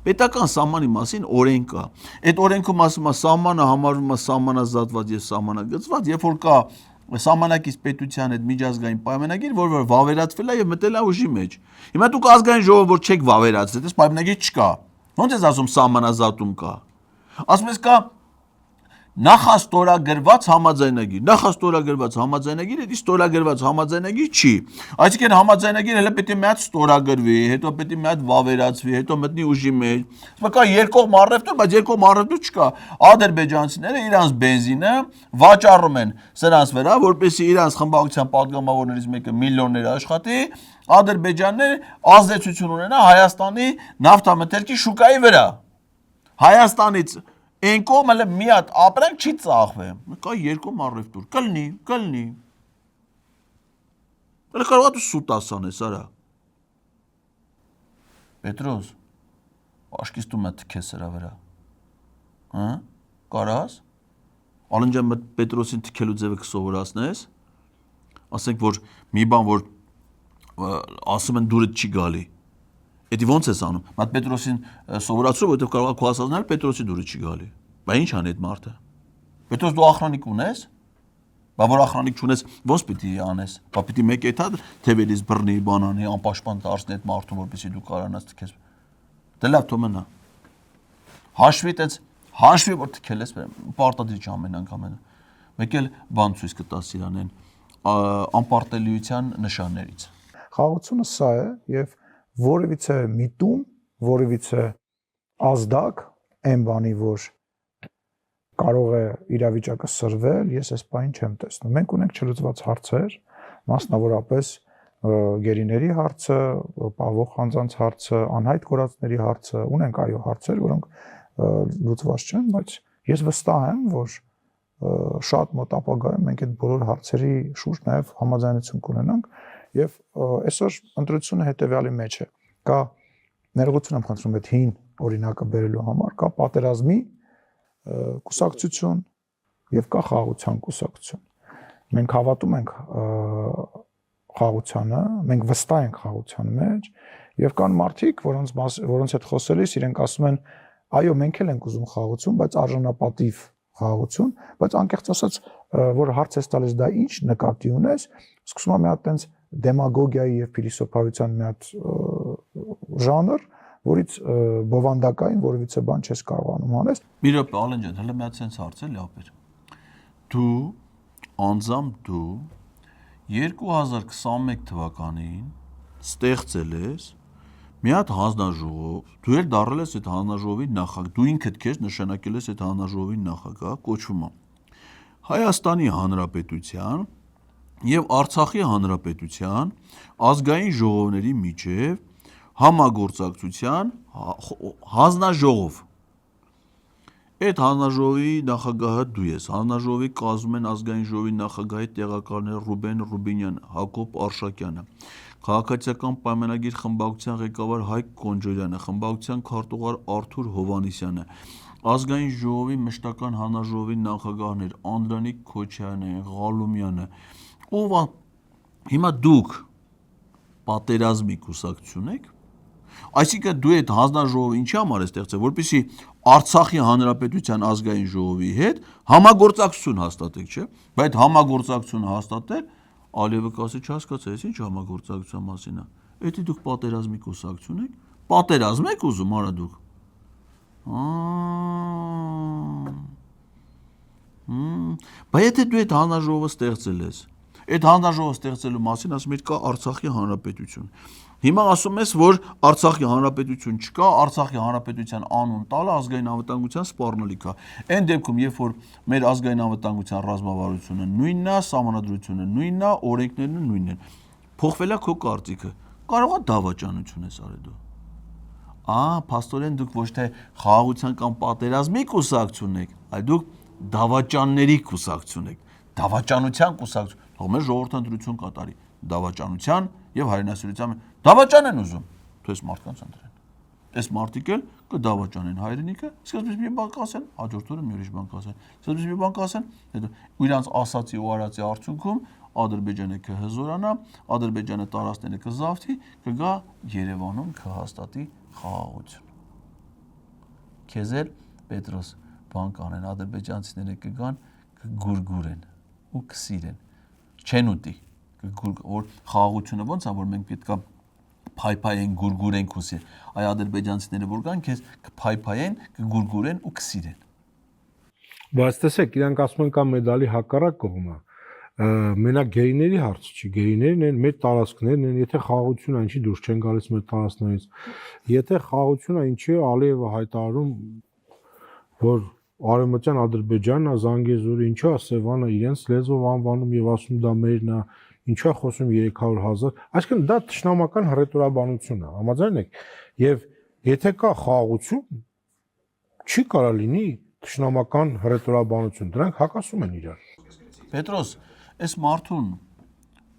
Պետական սահմանի մասին օրենք կա։ Այդ օրենքում ասում է սահմանը համարվում է սահմանազատված եւ սահմանագծված, երբ որ կա սահմանակից պետության հետ միջազգային պայմանագիր, որ վավերացվել է եւ մտել է ուժի մեջ։ Հիմա դուք ազգային ժողով որ չեք վավերացրել, այս պայմանագիր չկա։ Ոնց ես ասում սահմանազատում կա։ Ասում ես կա նախաստորագրված համաձայնագիր, դա ստորագրված համաձայնագիր չի։ Այսինքն համաձայնագիրը հենց պետք է մի հատ ստորագրվի, հետո պետք է մի հատ վավերացվի, հետո մտնի ուժի մեջ։ Իսկ կա երկկողմ առևտուր, բայց երկկողմ առևտուր չկա։ Ադրբեջանցիները իրանց բենզինը վաճառում են սրանց վրա, որպեսզի իրանց խմբակցության պատգամավորներից մեկը միլիոններ աշխատի, Ադրբեջանն ազդեցություն ունենա Հայաստանի նավթամթերքի շուկայի վրա։ Հայաստանից Այն կողմը մի հատ ապրանք չի ծախվեմ, կա երկում առևտուր, կլնի։ Էլ կարող է դու սուտ ասանես, արա։ Պետրոս, աշկից դու մտ թքես սրա վրա։ Կարաս։ Ալեն ջան մտ Պետրոսին թքելու ձևը կսովորացնես։ Ասենք որ մի բան որ ասում են դուրդ չի գալի։ Էդի ոնց ես անում։ Մատ Պետրոսին սովորացրու, որովհետև կարող է քո ասածները Պետրոսի դուրը չի գալի։ Բա ինչ անի այդ մարդը։ Պետրոս դու ախրանիկ ունես։ Բա որ ախրանիկ չունես, ոնց պիտի անես։ Բա պիտի մեկ էթա թևերից բռնի, բանանի, անպաշտպան դարձնի այդ մարդուն, որպեսզի դու կարողանաս թքես։ Դե լավ, թող մնա։ Հաշվի որ թքել ես, պարտադիր չի ամեն անգամ։ Մեկ էլ բան ցույց կտաս իրանեն անպարտելիության նշաններից։ Խաղաղությունը սա է եւ որևիցե միտում, որևիցե ազդակ այն բանի, որ կարող է իրավիճակը սրվել, ես այս բանին չեմ տեսնում։ Մենք ունենք չլուծված հարցեր, մասնավորապես գերիների հարցը, պահվող անձանց հարցը, անհայտ կորածների հարցը, ունենք այո հարցեր, որոնք լուծված չեն, բայց ես վստահ եմ, որ շատ մոտ ապագայում մենք այդ բոլոր հարցերի շուրջ նաև համաձայնություն կունենանք եւ այսօր ընտրությունը հետեւյալի մեջ է կա ներողություն եմ խնդրում այդ հին օրինակը բերելու համար կա պատերազմի կուսակցություն եւ կա խաղաղության կուսակցություն մենք հավատում ենք խաղաղությանը մենք վստահ ենք խաղաղության մեջ եւ կան մարդիկ որոնց հետ խոսելիս իրենք ասում են այո մենք էլ ենք ուզում խաղաղություն բայց արժանապատիվ խաղաղություն, բայց անկեղծ ասած, որ հարց ես տալիս դա ինչ նկատի ունես, սկսում եմ մի հատ տենց դեմագոգիայի եւ փիլիսոփայության մի հատ ժանր, որից բովանդակային որևիցե բան չես կարողանում անես։ Մի րոպե, Ալեն ջան, հələ մի հատ sense հարց էլի ապեր։ Դու անձամբ դու 2021 թվականին ստեղծել ես մի հատ հանձնաժողով, դու էլ դառել ես այդ հանձնաժողովի նախագահ, դու ինքդ քեզ նշանակել ես այդ հանձնաժողովի նախագահ, կոչվում է Հայաստանի Հանրապետության եւ Արցախի Հանրապետության ազգային ժողովների միջև համագործակցության հանձնաժողով։ Այդ հանձնաժողովի նախագահը դու ես, հանձնաժողովի կազմում են ազգային ժողովի նախագահի տեղակալները Ռուբեն Ռուբինյանը, Հակոբ Արշակյանը, Քաղաքացիական պայմանագիր խմբակցության ղեկավար Հայկ Կոնջորյանը, խմբակցության քարտուղար Արթուր Հովհաննիսյանը, ազգային ժողովի մշտական հանձնաժողովի նախագահներ Անդրանիկ Քոչարյանը, Ղալումյանը, ով հիմա դուք պատերազմի կուսակցություն եք, այսինքն դու այդ հանձնաժողովը ինչի համար ես ստեղծել, որպեսզի Արցախի Հանրապետության ազգային ժողովի հետ համագործակցություն հաստատեք, չէ՞, բայց համագործակցությունը հաստատել Ալիևը կասի չհասկացա, ես ինչ համագործակցության մասին է։ Էդի դուք պատերազմի կուսակցություն եք, պատերազմ եք ուզում, արա դուք։ Բայց եթե դու այդ հանձնաժողովը ստեղծել ես, այդ հանձնաժողովը ստեղծելու մասին ասում ես կա Արցախի Հանրապետություն։ Հիմա ասում ես, որ Արցախի Հանրապետություն չկա, Արցախի Հանրապետության անուն տալը ազգային անվտանգության սպառնալիք է։ Այն դեպքում, երբ որ մեր ազգային անվտանգության ռազմավարությունը նույնն է, սահմանադրությունը նույնն է, օրենքներն նույնն են։ Փոխվել է քո կարծիքը։ Կարող է դավաճանություն ես արել դու։ Փաստորեն դուք ոչ թե խաղաղության կամ պատերազմի կուսակցություն եք, այլ դուք դավաճանների կուսակցություն եք։ Դավաճանության կուսակցություն։ Թող մեր ժողովուրդը ընտրություն կատարի։ Դավաճանության եւ հայրենասիրության դավաճան են ուզում։ Თუ այս մարդկանց ընտրեն։ Այս մարդիկ էլ կդավաճանեն հայրենիքը, սկզբից մի բան կասեն, հաջորդ օրը մի ուրիշ բան կասեն։ Սկզբից մի բան կասեն, հետո ու իրանց ասացի ու արածի արդյունքում Ադրբեջանը կհզորանա, Ադրբեջանը տարածքները կզավթի, կգա Երևանում կհաստատի խաղաղություն։ Քեզ էլ Պետրոս բան կանեն, ադրբեջանցիները կգան, կգուրգուրեն ու կսիրեն։ Չեն ուտի, որ խաղաղությունը ոնց է, որ մենք պետք է փայփայեն, գուրգուրենք ու սիրեն։ Այ ադրբեջանցիները որ կան, քեզ կփայփայեն, կգուրգուրեն ու կսիրեն։ Բայց տեսեք, իրանք ասում են կա մեդալի հակառակ կողմը։ Մենակ գեյների հարց չի, գեյներն են, մեր տարածքներն են, եթե խաղաղությունը ինչի դուրս չեն գալիս մեր տարածքներից։ Եթե խաղաղությունը ինչի է Ալիևը հայտարարում, որ Արևմտյան Ադրբեջանն է, Զանգեզուրը, ինչու է Սևանը իրենց լեզվով անվանում եւ ասում դա մերն է, ինչու է խոսում 300,000, այսինքն դա թշնամական հռետորաբանություն է, համաձայն եք։ Եվ եթե կա խաղաղություն, չի կարա լինի թշնամական հռետորաբանություն, դրանք հակասում են իրար։ Պետրոս, այս մարդուն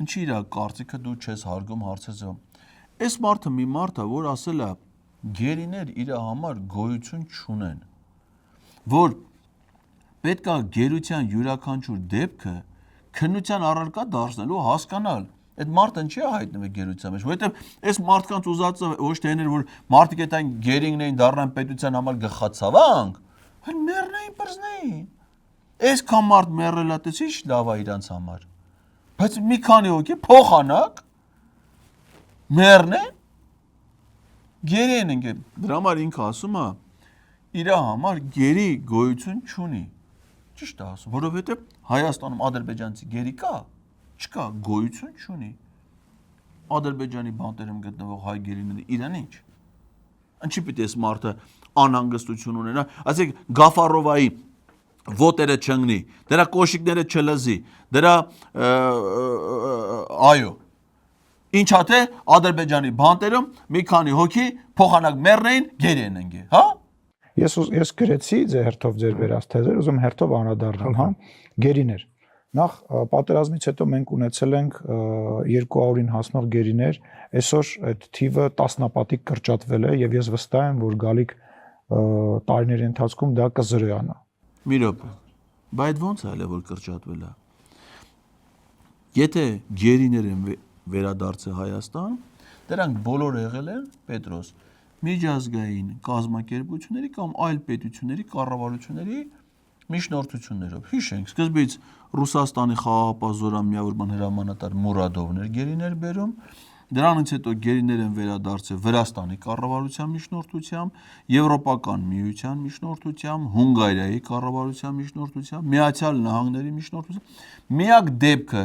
ինչի իր կարծիքը դու չես հարգում հարցերով։ Այս մարդը մի մարդ է, որ ասել է գերիներ իր համար գոյություն չունեն, որ պետք է գերության յուրաքանչյուր դեպքը քննության առարկա դարձնելու հասկանալ։ Այդ մարդը ինչի է հայտնվել գերության մեջ, որովհետև այս մարդկանց ուզածը ոչ թե այն էր, որ մարդիկ այդ գերինգն էին դառնան պետության համար գխացավանք, այլ մեռնեին բրզնեին։ Այսքան մարդ մեռելա տես ինչ լավ է իրանց համար։ Բայց մի քանի հոգի փոխանակ մեռնեն գերի են ընկել։ Դրա համար ինքը ասում է իր համար գերի գոյություն չունի։ Ճիշտ է ասում, որովհետև Հայաստանում ադրբեջանցի գերի կա, չկա, գոյություն չունի։ Ադրբեջանի բանտերում գտնվող հայ գերիները իրան ինչ։ Ինչի՞ պիտի այս մարդը անհանգստություն ունենա, ասեք Գաֆարովայի ոտերը չընկնի, դրա կոշիկները չլզի, դրա այո։ Ինչա թե Ադրբեջանի բանտերում մի քանի հոգի փոխանակ մեռնեին գերի են ընկել, հա? Ես գրեցի ձեր հերթով ձեր վերած թեզեր, ուզում հերթով անդրադառնամ, հա, գերիներ։ Նախ պատերազմից հետո մենք ունեցել ենք 200-ին հասնող գերիներ, այսօր այդ թիվը տասնապատիկ կրճատվել է եւ ես վստահ եմ, որ գալիք տարիների ընթացքում դա կզրոյանա։ Մի րոպե։ Բայց ո՞նց է որ կրճատվել է։ Եթե գերիներ են վերադարձել Հայաստան, դրանք բոլորը եղել են Պետրոս միջազգային կազմակերպությունների կամ այլ պետությունների կառավարությունների միջնորդություններով։ Հիշենք, սկզբից Ռուսաստանի խաղաղապահ զորամիավորման հրամանատար Մուրադովն էր գերիներ բերում, դրանից հետո գերիներ են վերադարձել Վրաստանի կառավարության միջնորդությամբ, Եվրոպական միության միջնորդությամբ, Հունգարիայի կառավարության միջնորդությամբ, Միացյալ Նահանգների միջնորդությամբ։ Միակ դեպքը,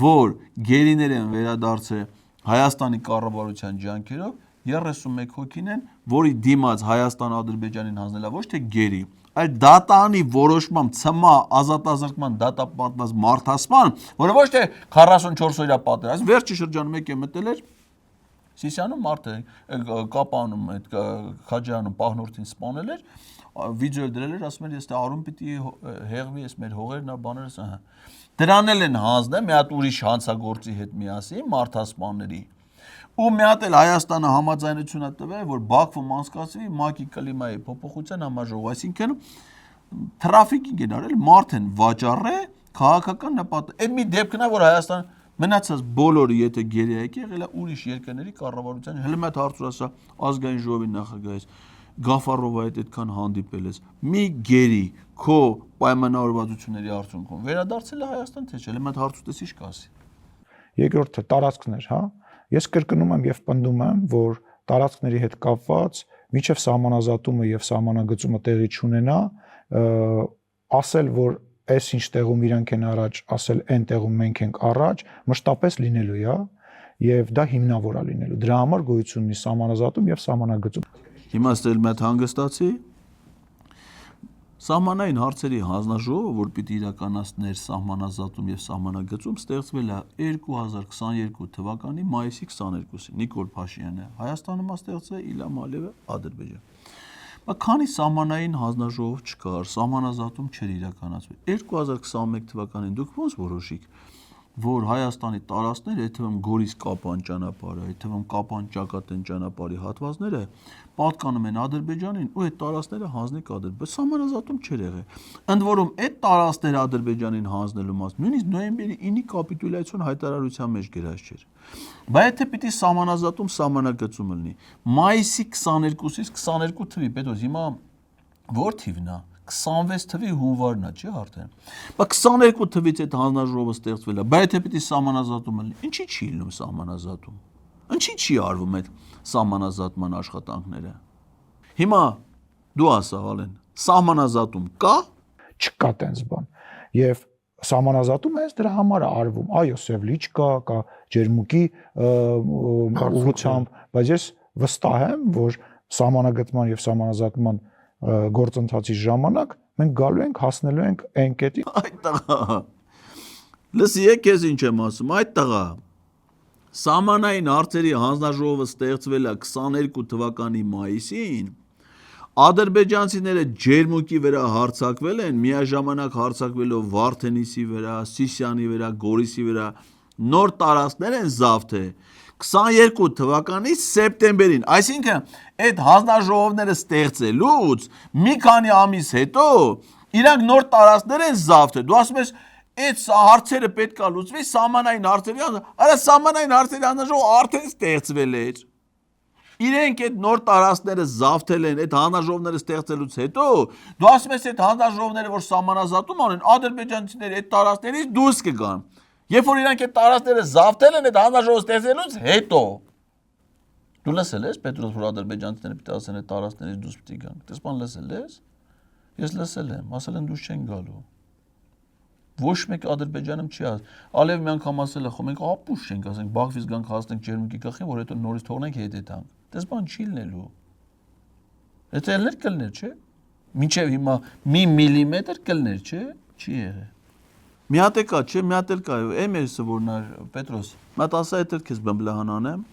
որ գերիներ են վերադարձել Հայաստանի կառավարության ջանքերով 31 հոգին են, որի դիմաց Հայաստան-Ադրբեջանին հանձնելա ոչ թե գերի, այլ դատանի որոշմամբ ՑՄԱ ազատազրկման դատապարտված մարդասպան, որը ոչ թե 44 օրյա պատերազմ, վերջի շրջանում եկե մտել էր Սիսիանում մարդը կապանում այդ Խաջարանում Պահնորդին սպանել էր, վիդեո դրել էր, ասում էր ես դա արում պիտի հեղվի, ես մեր հողերն ա բաներս, ահա։ Դրան էլ են հանձնել մի հատ ուրիշ հանցագործի հետ միասին մարդասպանների։ Ու մի հատ էլ Հայաստանը համաձայնություն է տվել, որ Բաքվում անցկացվի ՄԱԿ-ի կլիմայի փոփոխության համաժողով, այսինքն թրաֆիկինգ են արել, մարդ են վաճառել քաղաքական նպատակ։ Այդ մի դեպքն է, որ Հայաստան մնացած բոլորը եթե գերի եկել է ուրիշ երկրների կառավարության, հենց մի հատ հարցուր ասա ազգային ժողովի նախագահից Գաֆարովի հետ այդքան հանդիպել ես։ Մի գերի քո պայմանավորվածությունների արդյունքում վերադարձել է Հայաստան թե չէ, հենց մի հատ հարց ուտես ի՞նչ կասի։ Երկրորդը տարածքներ, հա։ Ես կրկնում եմ եւ պնդում եմ, որ տարածքների հետ կապված միջև սահմանազատումը եւ սահմանագծումը տեղի չունենա, ասել, որ այս ինչ տեղում իրանք են առաջ, ասել այն տեղում մենք ենք առաջ, մշտապես լինելու է, եւ դա հիմնավոր է լինելու։ Դրա համար գոյություն ունի սահմանազատում եւ սահմանագծում։ Հիմա ստել մի հատ հանգստացի Սահմանային հարցերի հանձնաժողովը, որ պիտի իրականացներ սահմանազատում եւ սահմանագծում, ստեղծվել է 2022 թվականի մայիսի 22-ին Նիկոլ Փաշինյանը Հայաստանում է ստեղծվել, Իլհամ Ալիևը Ադրբեջան։ Բայց քանի սահմանային հանձնաժողով չկար, սահմանազատում չէր իրականացվել։ 2021 թվականին դուք ո՞նց որոշիք, որ Հայաստանի տարածքները, այդ թվում Գորիս-Կապան ճանապարհը, այդ թվում Կապան-Ճակատեն ճանապարհի հատվածները պատկանում են Ադրբեջանին ու այդ տարածքները հանձնիկ Ադրբեջան։ Սահմանազատում չէր եղել։ Ընդ որում այդ տարածքները Ադրբեջանին հանձնելու մաս նույնիսկ նոյեմբերի 9-ի կապիտուլյացիոն հայտարարության մեջ գրած չէր։ Բայց եթե պիտի սահմանազատում սահմանագծում լինի, մայիսի 22-ից 22 թվի, պետք է հիմա որ թիվն է 26 թվի հունվարն է, չի արդեն։ Բայց 22 թվից այդ հանձնաժողովը ստեղծվել է, բայց եթե պիտի սահմանազատում լինի, ինչի չի լինում սահմանազատում։ Ինչի չի արվում այդ սահմանազատման աշխատանքները։ Հիմա դու ասա, Ալեն, սահմանազատում կա, չկա տենց բան։ Եվ սահմանազատումը հենց դրա համար է արվում։ Այո, սևլիչ կա ջերմուկի ուղղությամբ, բայց ես վստահ եմ, որ սահմանագծման եւ սահմանազատման գործընթացի ժամանակ մենք գալու ենք հասնելու ենք այն կետին։ Այդ տղա։ Լսի, ես ինչ եմ ասում, այդ տղա։ Սահմանային հարցերի հանձնաժողովը ստեղծվել է 22 թվականի մայիսին։ Ադրբեջանցիները ջերմուկի վրա հարձակվել են, միաժամանակ հարձակվելով Վարդենիսի վրա, Սիսիանի վրա, Գորիսի վրա, նոր տարածքներ են զավթել 22 թվականի սեպտեմբերին, այսինքն այդ հանձնաժողովները ստեղծելուց մի քանի ամիս հետո իրանք նոր տարածքներ են զավթել։ Դու ասում ես, այդ հարցերը պետք է լուծվի սահմանային հարցերի, արա սահմանային հարցերի հանձնաժողովը արդեն ստեղծվել էր։ Իրենք այդ նոր տարածքները զավթել են, այդ հանձնաժողովները ստեղծելուց հետո դու ասում ես այդ հանձնաժողովները, որ սահմանազատում անեն, ադրբեջանցիները այդ տարածքներից դուրս կգան։ Երբ որ իրանք այդ տարածքները զավթել են, այդ հանձնաժողովը ստեղծելուց հետո դու լսել ես Պետրոս, որ ադրբեջանցիները պիտի ասեն այդ տարածքներից դուրս պիտի գան։ Դες բան լսել ես։ Ես լսել եմ, ասել են դուրս չեն գալու։ Ոչ մեկ Ադրբեջանում չի ասել։ Ալիև մի անգամ ասել է, խո մենք ապուշ չենք, ասենք Բաքվից գանք հասնենք ջերմուկի գլխին, որ հետո նորից թողնենք հետ-հետանք։ Դες բան չի լինելու։ Եթե ելներ կլներ, չէ։ Մինչև հիմա մի միլիմետր կլներ, չէ։ Չի եղել։ Մի հատ է կա, չէ, մի հատ էլ կա, էմերսը որն է Պետրոս։ Մատ ասա այդ էլ քեզ բմբլահան անեմ։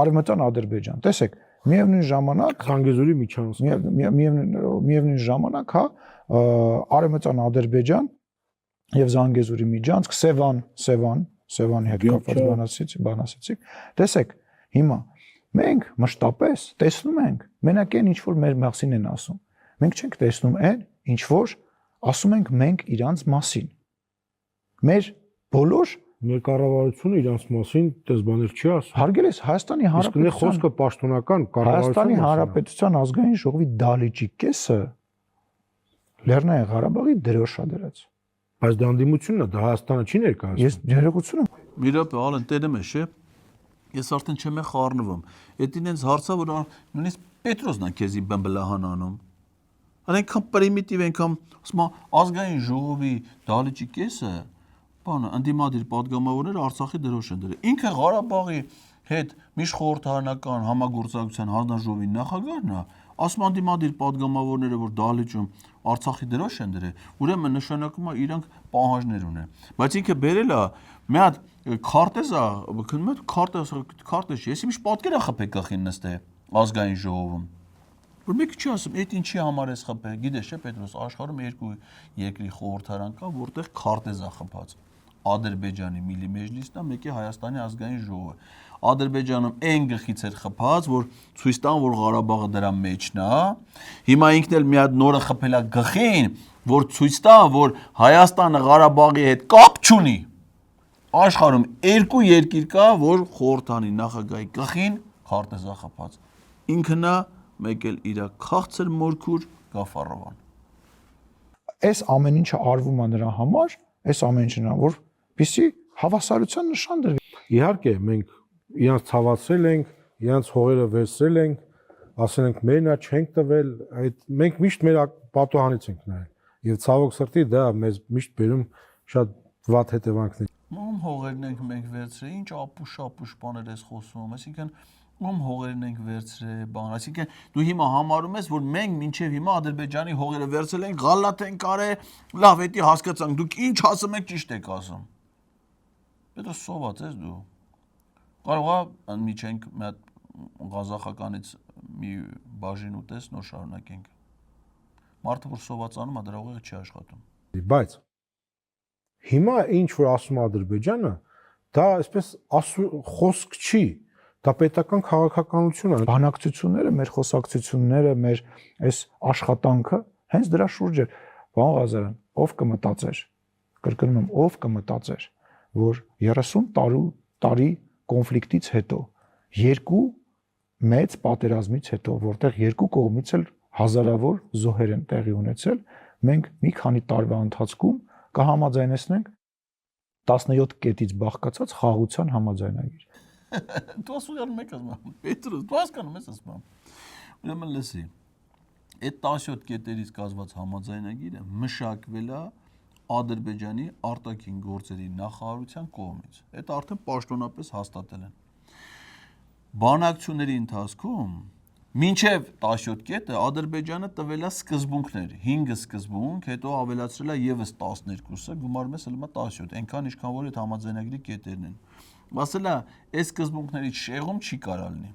Արևմտյան Ադրբեջան։ Տեսեք, Միևնույն ժամանակ Զանգեզուրի միջանց։ միևնույն ժամանակ, հա, Արևմտյան Ադրբեջան եւ Զանգեզուրի միջանցք Սևանի հետ կապված բանասեցիք։ Տեսեք, հիմա մենք մշտապես տեսնում ենք, մենակ այն ինչ որ մեր մասին են ասում։ Մենք չենք տեսնում այն, ինչ որ ասում ենք մենք իրանց մասին։ Մեր բոլոր Մեր կառավարությունը իրանց մասին դες բաներ չի ասում։ հարգելես Հայաստանի Իսկ նե խոսքը պաշտոնական Հայաստանի կառավարության Հանրապետության ազգային ժողովի դալիճի կեսը Լեռնային Ղարաբաղի դրոշա դրած։ Բայց դա անդիմությունն է, դա Հայաստանը չի ներկայացնում։ Ես ներողություն եմ։ Մի րոպե, ալեն տերեմ է, չէ։ Ես արդեն չեմ է խառնվում։ Էդ ինձ հարցա որ նույնիսկ Պետրոսն է քեզի բմբլահան անում։ Այնքան պրիմիտիվ, այնքան ասում ազգային ժողովի դալիճի կեսը, բանը անդիմադիր падգամավորները Արցախի դրոշ են դրել։ Ինքը Ղարաբաղի հետ միջխորհրդարանական համագործակցության հանձնաժողովի նախագահն է, ասում անդիմադիր падգամավորները որ դալիճում Արցախի դրոշ են դրել, ուրեմն նշանակում է իրանք պահանջներ ունեն։ Բայց ինքը բերել է մի հատ քարտեզ է, գնում է քարտեզ, ես իմիշ պատկեր է խփել գլխին նստե ազգային ժողովում։ Որ մեկը չի ասում, այդ ինչի համար ես խփել, գիտես չէ Պետրոս, աշխարհում երկու երկրի խորհրդարան կա, որտեղ քարտեզ է խփած։ Ադրբեջանի Միլի Մեջլիսն է, մեկի Հայաստանի ազգային ժողովը։ Ադրբեջանում այն գլխից էր խփած, որ ցույց տան, որ Ղարաբաղը դրա մեջն է։ Հիմա ինքն էլ մի հատ նորը խփել է գլխին, որ ցույց տա, որ Հայաստանը Ղարաբաղի հետ կապ չունի։ Աշխարհում երկու երկիր կա, որ խորհրդանի նախագահի գլխին քարտեզ է խփած։ Ինքն է մեկ էլ իր քաղցր մորքուր Գաֆարովան։ Այս ամեն ինչը արվում է նրա համար, այս ամեն ինչն է, որ պիսի հավասարության նշան դրվի։ Իհարկե, մենք իրանց ցավացրել ենք, իրանց հողերը վերցրել ենք, ասել ենք մերնա չենք տվել, այդ մենք միշտ մեր պատոհանից ենք նայել։ Եվ ցավոք սրտի դա մեզ միշտ բերում շատ վատ հետևանքներ։ Ում հողերն ենք մենք վերցրել, ինչ ապուշ բաներ ես խոսում, այսինքն ում հողերն ենք վերցրել, բան, այսինքն դու հիմա համարում ես, որ մենք մինչև հիմա Ադրբեջանի հողերը վերցրել ենք, գալատ ենք արել, լավ, էդի հասկացանք, դուք ինչ ասում եք, ճիշտ եք ասում։ Պետք է սոված ես դու։ Կարող է միջենք մի հատ Ղազախականից մի բաժին ուտես, նոր շարունակենք։ Մարդը որ սովածանում է, դրա ուղեղը չի աշխատում։ Բայց հիմա ինչ որ ասում Ադրբեջանը, դա այսպես խոսք չի, դա պետական քաղաքականություն է։ Բանակցությունները, մեր խոսակցությունները, մեր այս աշխատանքը հենց դրա շուրջ է։ Պարոն Ղազարյան, ով կմտածեր, կրկնում եմ, ով կմտածեր, որ 30 տարի կոնֆլիկտից հետո, երկու մեծ պատերազմից հետո, որտեղ երկու կողմից էլ հազարավոր զոհեր են տեղի ունեցել, մենք մի քանի տարվա ընթացքում կհամաձայնեցնենք 17 կետից բաղկացած խաղաղության համաձայնագիր։ Դու ասում ես ասում, Պետրոս, դու հասկանում ես ասում։ Ուրեմն լսի, այդ 17 կետերից կազմված համաձայնագիրը մշակվել է Ադրբեջանի արտաքին գործերի նախարարության կողմից։ Այդ արդեն պաշտոնապես հաստատել են։ Բանակցությունների ընթացքում մինչև 17 կետը Ադրբեջանը տվել է սկզբունքներ, 5 սկզբունք, հետո ավելացրել է եւս 12-ը, գումարում է ըլմա 17, այնքան ինչքան որ այդ համաձայնագրի կետերն են։ Ասել է, այս սկզբունքներից շեղում չի կարա լինի։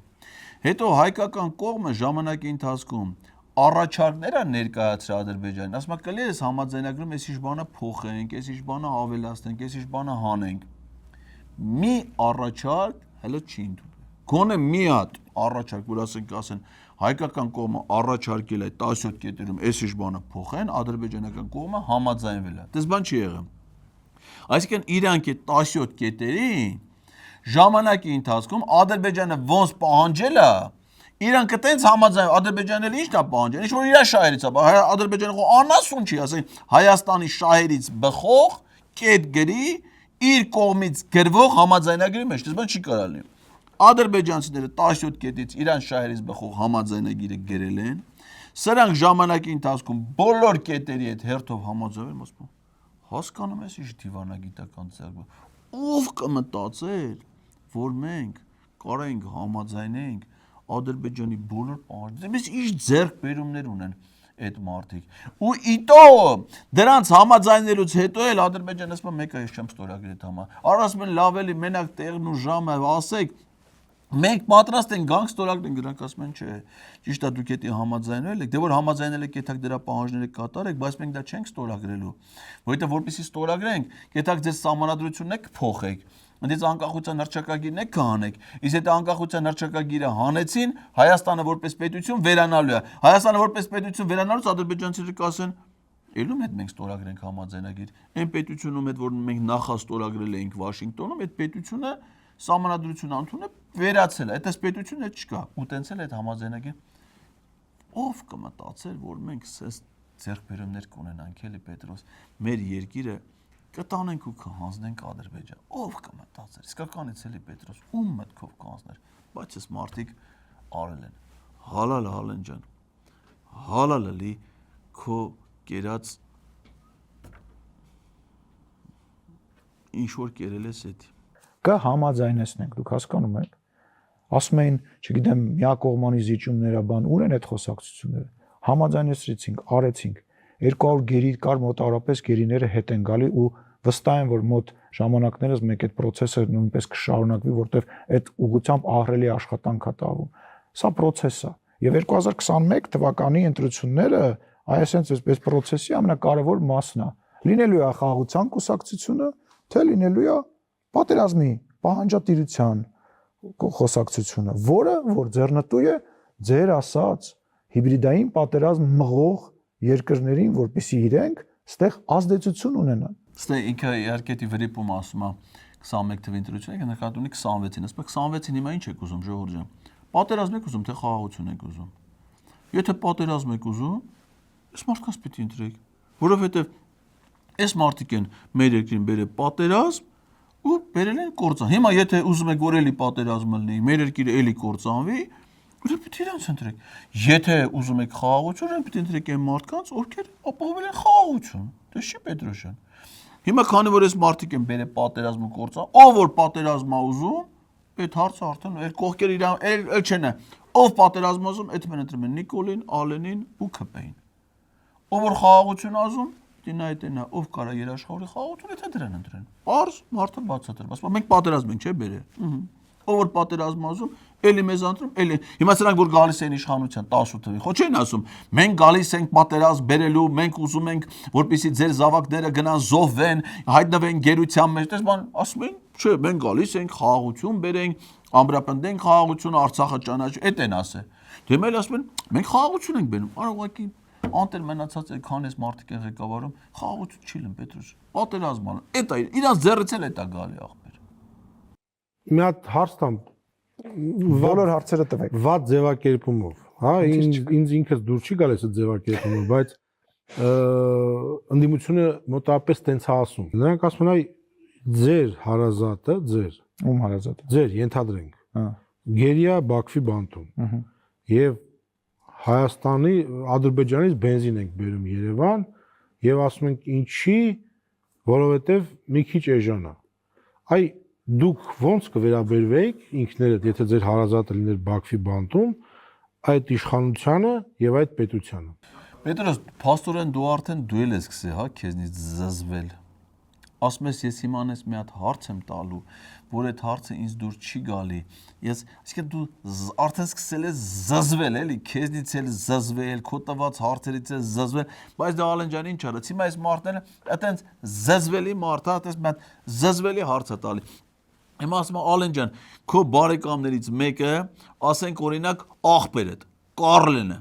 Հետո հայկական կողմը ժամանակի ընթացքում առաջարկներ է ներկայացրել Ադրբեջանին, ասում է կլես համաձայնագրում այս ինչ բանը փոխենք, այս ինչ բանը ավելացնենք, այս ինչ բանը հանենք։ Մի առաջարկ հələ չի ընդունել։ Գոնե մի հատ առաջարկ, որ ասեն հայկական կողմը առաջարկել է 17 կետերում այս ինչ բանը փոխեն, ադրբեջանական կողմը համաձայնվել է։ Դες բան չի եղել։ Այսինքն իրանք այդ 17 կետերի ժամանակի ընթացքում Ադրբեջանը ոնց պահանջել է, իրանք այտենց համաձայն Ադրբեջանը ինչն է պահանջել, ինչ որ իր շահերից է, Ադրբեջանը խո անասուն չի, ասեն Հայաստանի շահերից բխող կետ գրի իր կողմից գրվող համաձայնագրի մեջ, դες բան չի կարա լինի։ Ադրբեջանցիները 17 կետից իրան շահերից բխող համաձայնագիրը գրել են, սրանք ժամանակի ընթացքում բոլոր կետերի հետ հերթով համաձայնել, ասում հասկանում ես ինչ դիվանագիտական ձեռք, ով կմտածեր, որ մենք կարենք համաձայնենք Ադրբեջանի բոլոր պահանջները, մեզ ինչ ձեռքբերումներ ունեն այդ մարդիկ։ Ու իտո դրանց համաձայնելուց հետո էլ Ադրբեջանը ասում է մեկը ես չեմ ստորագրել համա։ Առ ասում են լավ էլի մենակ տեղն ու ժամը ասեք, Մենք պատրաստ ենք գանք ստորագրենք, դրանք ասում են չէ։ Ճիշտ է, դուք դա համաձայնել եք, դե որ համաձայնել եք, եթե դրա պահանջները կատարեք, բայց մենք դա չենք ստորագրելու։ Որովհետեւ որպեսզի ստորագրենք, եթե ձեր սահմանադրությունն եք փոխեք, ընդից անկախության հռչակագիրն եք կանեք։ Իսկ եթե անկախության հռչակագիրը հանեցին, Հայաստանը որպես պետություն վերանալու է։ Հայաստանը որպես պետություն վերանալուց ադրբեջանցիները կասեն Ելում հետ մենք ստորագրենք համաձայնագիր։ Այն պետությունում հետ, որ մենք նախաստորագրել էինք Վաշինգտոնում, այդ պետությունը սահմանադրություն ընդունել վերացել է, այդպես պետություն հետ չկա, ու տենցել այդ համաձայնագիր։ Ով կմտածեր, որ մենք սես ձեռքբերումներ կունենանք, էլի Պետրոս, մեր երկիրը կտանենք ու կհանձնենք Ադրբեջան։ Ով կմտածեր, իսկականից էլի Պետրոս, ում մտքով կհանձներ, բայց այս մարդիկ արել են։ Հալալ Հալեն ջան, հալալ էլի քո կերած ինչ որ կերել ես էդի կհամաձայնեցնենք, դուք հասկանում եք։ Ասում էին, չգիտեմ, միակողմանի զիջումները բան, ուր են այդ խոսակցությունները։ Համաձայնեցրեցինք, արեցինք։ 200 գերի կար մոտավորապես գերիները հետ են գալի ու վստահ եմ, որ մոտ ժամանակներս մեկ այդ process-ը նույնպես կշարունակվի, որտեղ այդ ուղղությամբ ահռելի աշխատանք է տավում։ Սա process է։ Եվ 2021 թվականի ընտրությունները այսպես այս process-ի ամենակարևոր մասն է։ Լինելու է խաղաղության կուսակցությունը, թե լինելու է պատերազմի պահանջատիրության խոսակցությունը, որը որ ձեռնտու է ձեր ասած հիբրիդային պատերազմ մղող երկրներին, որպեսզի իրենք ստեղ ազդեցություն ունենան։ Ստե ինքը իհարկե դի վրիպում ասում է 21 թվականի ընտրությունները, նկատի ունի 26-ին, ասում 26-ին հիմա ինչ եք ուզում, ժողովուրդ ջան։ Պատերազմ եք ուզում, թե խաղաղություն եք ուզում։ Եթե պատերազմ եք ուզում, այս մարդկանց պիտի ընտրեք, որովհետև այս մարդիկ են մեր երկրին բերել պատերազմ ու բերել են կործան։ Հիմա եթե ուզում եք որ էլի պատերազմը լինի, մեր երկիրը էլի կործանվի, ուրեմն պիտի իրանց ընտրեք։ Եթե ուզում եք խաղաղություն, ուրեմն պիտի ընտրեք այն մարդկանց, ովքեր ապահովել են խաղաղություն։ Դե չի Պետրոսյան։ Հիմա քանի որ այս մարդիկ են բերել պատերազմ ու կործան, ով որ պատերազմ է ուզում, այդ հարցը արդեն այդ կողքերը իրան չեն։ Ով պատերազմ ուզում, այդ մեն ընտրում են Նիկոլին, Ալենին ու Քպեին։ Ով որ խաղաղություն ուզում, դինայտենա ով կարա երաշխավորի խաղաղություն, եթե դրան ընտրեն։ Պարզ մարդը բացատրում, ասում մենք պատերազմ ենք, չէ՞ բերել։ Ով որ պատերազմ ուզում, էլի մեզ ընտրում, էլի։ Հիմա սրանք որ գալիս են իշխանության 18 թվականին, ხო չեն ասում, մենք գալիս ենք պատերազմ բերելու, մենք ուզում ենք, որպեսզի ձեր զավակները գնան զոհվեն, հայտնվեն գերության մեջ, դες բան ասում են, չէ, մենք գալիս ենք խաղաղություն բերենք, ամրապնդենք խաղաղությունը, Արցախը ճանաչի, էդ են ասել։ Դեմել ասում են, մենք խաղաղություն ենք բերում, արա ուղղակի անտեր մնացած է քան էս մարդիկ են ղեկավարում, խաղաղություն չի լինում Պետրոս։ Պատերազմ ալն, էդ է, իրանց ձեռեցել է դա գալի ախպեր։ Մի հատ հարց տամ, բոլոր հարցերը տվեք։ Վատ ձևակերպումով, հա, ինձ ինքս դուր չի գալիս այդ ձևակերպումը, բայց ընդդիմությունը մոտավորապես տենց է ասում։ Նրանք ասում են, այ ձեր հարազատը, ձեր Ում հարազատը։ Ձեր ենթադրենք։ Հա։ Գերիա Բաքվի բանտում։ Եվ Հայաստանի Ադրբեջանից բենզին ենք բերում Երևան եւ ասում ենք ինչի, որովհետեւ մի քիչ էժան է։ Այ դուք ո՞նց կվերաբերվեիք ինքներդ, եթե ձեր հարազատը լիներ Բաքվի բանտում, այդ իշխանությանը եւ այդ պետությանը։ Պետրոս, փաստորեն դու արդեն դու ես սկսել, հա, քեզնից զզվել։ Ասում ես ես հիմա անես մի հատ հարց եմ տալու, որ այդ հարցը ինձ դուր չի գալի։ Ես, այսինքն դու արդեն սկսել ես զզվել, էլի, քեզնից էլ զզվել, քո տված հարցերից էլ զզվել, բայց դա Ալեն ջան ինչ արած։ Հիմա այս մարդները այտենց զզվելի մարդ է, այտենց մի հատ զզվելի հարց է տալի։ Հիմա ասում եմ Ալեն ջան, քո բարեկամներից մեկը, ասենք օրինակ աղբերդ, Կարլենը,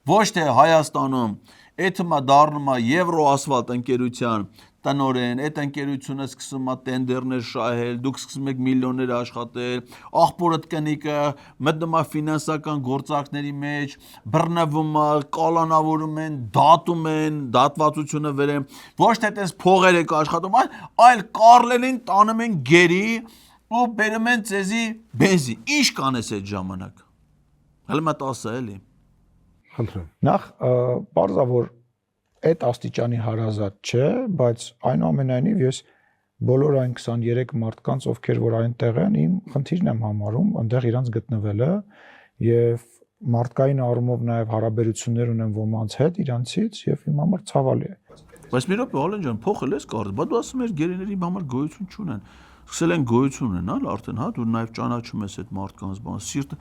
ոչ թե Հայաստանում, էթմա դառնում է Եվրոասֆալտ ընկերության տնօրեն, այդ ընկերությունը սկսում է տենդերներ շահել, դուք սկսում եք միլիոններ աշխատել, աղբորդ կնիկը մտնում է ֆինանսական գործարքների մեջ, բռնվում է, կալանավորում են, դատում են, դատվածությունը վերեն, ոչ թե այդպես փողեր եք աշխատում, այլ Կարլենին տանում են գերի ու բերում են ցեզի բենզին։ Ինչ կանես այդ ժամանակ։ Հələ մտ ասա էլի։ Խնդրեմ։ Նախ բարձա որ այդ աստիճանի հարազատ չէ, բայց այնուամենայնիվ ես բոլոր այն 23 մարդկանց, ովքեր որ այնտեղ են, իմ խնդիրն եմ համարում, այնտեղ իրանց գտնվելը եւ մարդկային առումով նաեւ հարաբերություններ ունեմ ոմանց հետ իրանցից եւ իմ համար ցավալի է։ Բայց մի րոպե Ալեն ջան, փոխել ես կարծես, բա դու ասում ես գերիների համար գոյություն չունեն։ սկսել են գոյություն ունենալ արդեն, հա, դու նաև ճանաչում ես այդ մարդկանց բան, սիրտը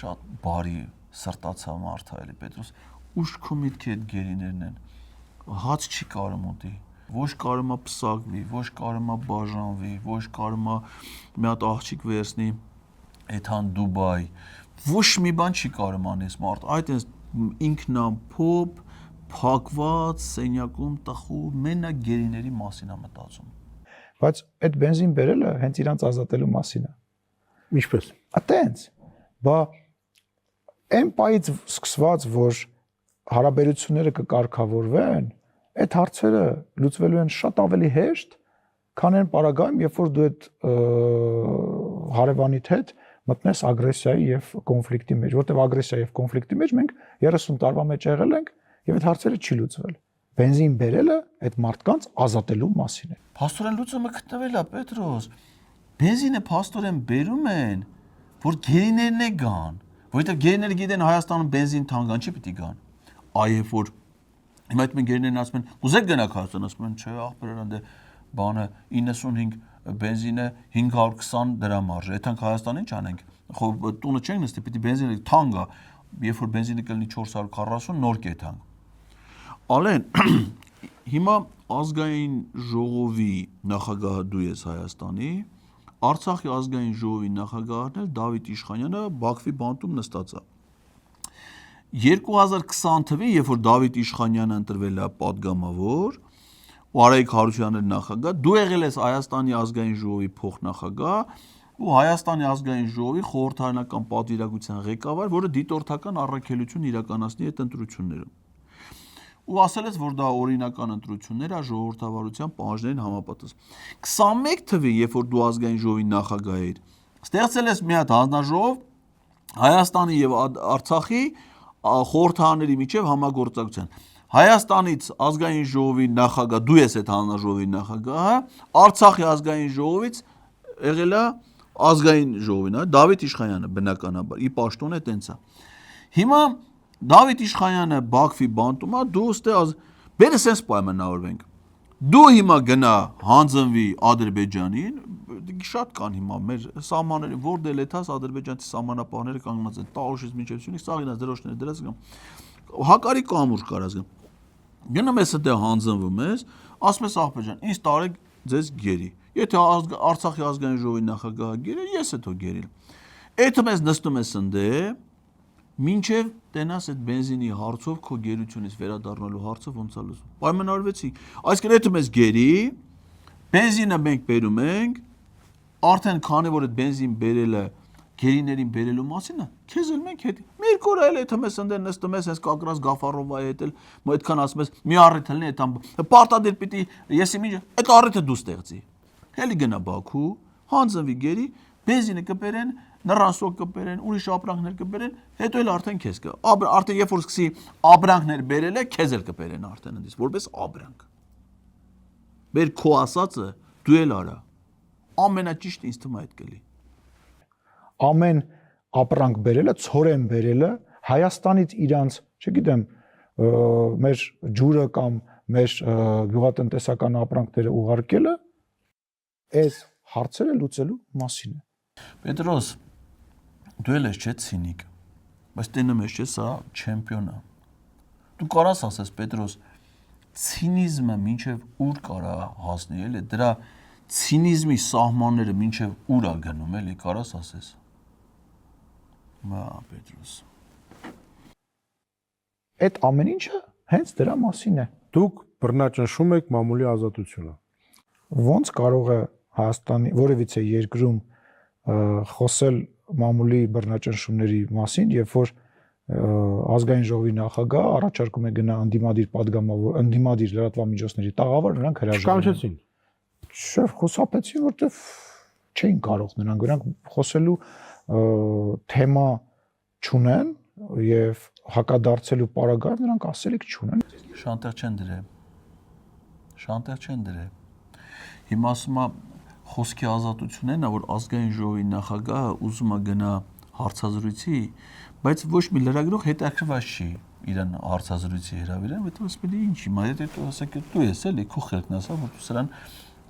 շատ բարի սրտացավ մարդ է էլի Պետրոս, ուշ քո միտքի այդ գերիներն են, հաց չի կարում ուտի, ոչ կարում է պսակվի, ոչ կարում է բաժանվի, ոչ կարում է մի հատ աղջիկ վերցնի այդան Դուբայ, ոչ մի բան չի կարում անես մարդ, այդ ինքնափոփ, փակված, սենյակում տխուր, մենակ գերիների մասին է մտածում։ Բայց այդ բենզին բերելը հենց իրանց ազատելու մասին է։ Ինչպես։ Այտենց, բա այն պայից սկսված, որ հարաբերությունները կկարգավորվեն, այդ հարցերը լուծվելու են շատ ավելի հեշտ, քան այն պարագայում, երբ որ դու այդ հարևանիդ հետ մտնես ագրեսիայի եւ կոնֆլիկտի մեջ, որտեղ ագրեսիա եւ կոնֆլիկտի մեջ մենք 30 տարվա մեջ եղել ենք եւ այդ հարցերը չի լուծվել։ Բենզին բերելը այդ մարդկանց ազատելու մասին է։ Փաստորեն լուծումը գտնվել է Պետրոս։ Բենզինը փաստորեն բերում են, որ գերիներն է գան, որովհետեւ գերիները գիտեն Հայաստանում բենզին թանկան չի պիտի գան։ Այև որ հիմա այդ մենք գերիներն ասում են, ուզեք գնաք Հայաստան, ասում են, չէ, ախպերան դե բանը 95 բենզինը 520 դրամ արժի։ Այդանք Հայաստանին ինչ անենք։ Խո տունը չենք նստի, պիտի բենզինը թանկ է, երբ որ բենզինը կլինի 440 նոր կեթանք։ Ալեն, հիմա ազգային ժողովի նախագահը դու ես Հայաստանի, Արցախի ազգային ժողովի նախագահն էլ Դավիթ Իշխանյանը Բաքվի բանտում նստած է։ 2020 թվականին, երբ որ Դավիթ Իշխանյանը ընտրվել է պատգամավոր, ու Արայիկ Հարությունյանը նախագահ, դու եղել ես Հայաստանի ազգային ժողովի փոխնախագահ ու Հայաստանի ազգային ժողովի խորհրդարանական պատվիրակության ղեկավար, որը դիտորդական առաքելություն իրականացնի այդ ընտրություններում։ Ու ասել ես, որ դա օրինական ընտրություններ է ժողովրդավարության պահանջներին համապատասխան։ 21 թվականին, երբ որ դու ազգային ժողովի նախագահ էիր, ստեղծել ես մի հատ հանձնաժողով Հայաստանի եւ Արցախի խորհրդարանների միջև համագործակցության։ Հայաստանից ազգային ժողովի նախագահ, դու ես այդ հանձնաժողովի նախագահը, Արցախի ազգային ժողովից եղել է ազգային ժողովին, Դավիթ Իշխանյանը բնականաբար, ի պաշտոն է տենց է։ Հիմա Դավիթ Իշխանյանը Բաքվի բանտում է, դու ստե բերը sense պայմանավորվենք։ Դու հիմա գնա հանձնվի Ադրբեջանին, շատ կան հիմա մեր սահմանները, որ դե լեթաս ադրբեջանցի սահմանապահները կանգնած են Տաուշից մինչև Սյունիք, սաղինած դրոշները դրած կամ հակարի կամուր կարած գամ։ Գնում ես դե հանձնվում ես, ասում ես աղբեջան, ինձ տարեք ձեզ գերի։ Եթե Արցախի ազգային ժողովի նախագահը գերի, ես էլ թող գերիլ։ Այդ մեզ նստում ես ընդե, մինչև տենաս այդ բենզինի հարցով քո գերությունից վերադառնալու հարցը ոնց է լուծվում։ Պայմանավորվեցի։ Այսինքն եթե մեզ գերի, բենզինը մենք բերում ենք, արդեն քանի որ այդ բենզին բերելը գերիներին բերելու մասին է, քեզ էլ մենք հետ։ Մի երկու օր էլ եթե մեզ ընդեն նստում ես, հենց կակրած Գաֆարովայի հետ էլ, այդքան ասում ես, մի առիթ լինի այդան, պարտադիր պիտի եսի մի այդ առիթը դու ստեղծի։ Հելի գնա Բաքու, հանձնվի գերի, բենզինը կբերեն, նռանսոկ կբերեն, ուրիշ ապրանքներ կբերեն, հետո էլ արդեն քեզ կա։ Արդեն երբ որ սկսի ապրանքներ բերել է, քեզ էլ կբերեն արդեն ընդից, որպես ապրանք։ Բեր քո ասածը դու էլ արա։ Ամենաճիշտ ինձ թվում է այդ կլի։ Ամեն ապրանք բերելը, ցորեն բերելը Հայաստանից իրանց, չգիտեմ, մեր ջուրը կամ մեր գյուղատնտեսական ապրանքները ուղարկելը այս հարցերը լուծելու մասին է։ Պետրոս, դու էլ ես չէ ցինիկ, բայց տենում ես չէ սա չեմպիոն է։ Դու կարաս ասես Պետրոս, ցինիզմը մինչև ուր կարա հասնի, էլի դրա ցինիզմի սահմանները մինչև ուր է գնում, էլի կարաս ասես։ Մա Պետրոս։ Այդ ամեն ինչը հենց դրա մասին է։ Դուք բռնաճնշում եք մամուլի ազատությունը։ Ոնց կարող է Հայաստանի որևիցե երկրում խոսել մամուլի բռնաճնշումների մասին, երբ որ ազգային ժողովի նախագահ առաջարկում է գնա անդիմադիր падգամավոր, անդիմադիր լրատվամիջոցների տաղավար, նրանք հրաժարեցին։ Չէ, խոսապեցին, որտեվ չէին կարող նրանք խոսելու թեմա չունեն եւ հակադարձելու պարագայում նրանք ասելիք չունեն։ Շանտեղ չեն դրել։ Հիմա ասում է խոսքի ազատությունն է, որ ազգային ժողովի նախագահը ուզում է գնա հարցազրույցի, բայց ոչ մի լրագրող հետաքրքրված չի իրան հարցազրույցի հրավիրեն, որտեղ ասում է ինչի, մայր դու ասեք դու ես էլի քո խելքն ասա, որ դու սրան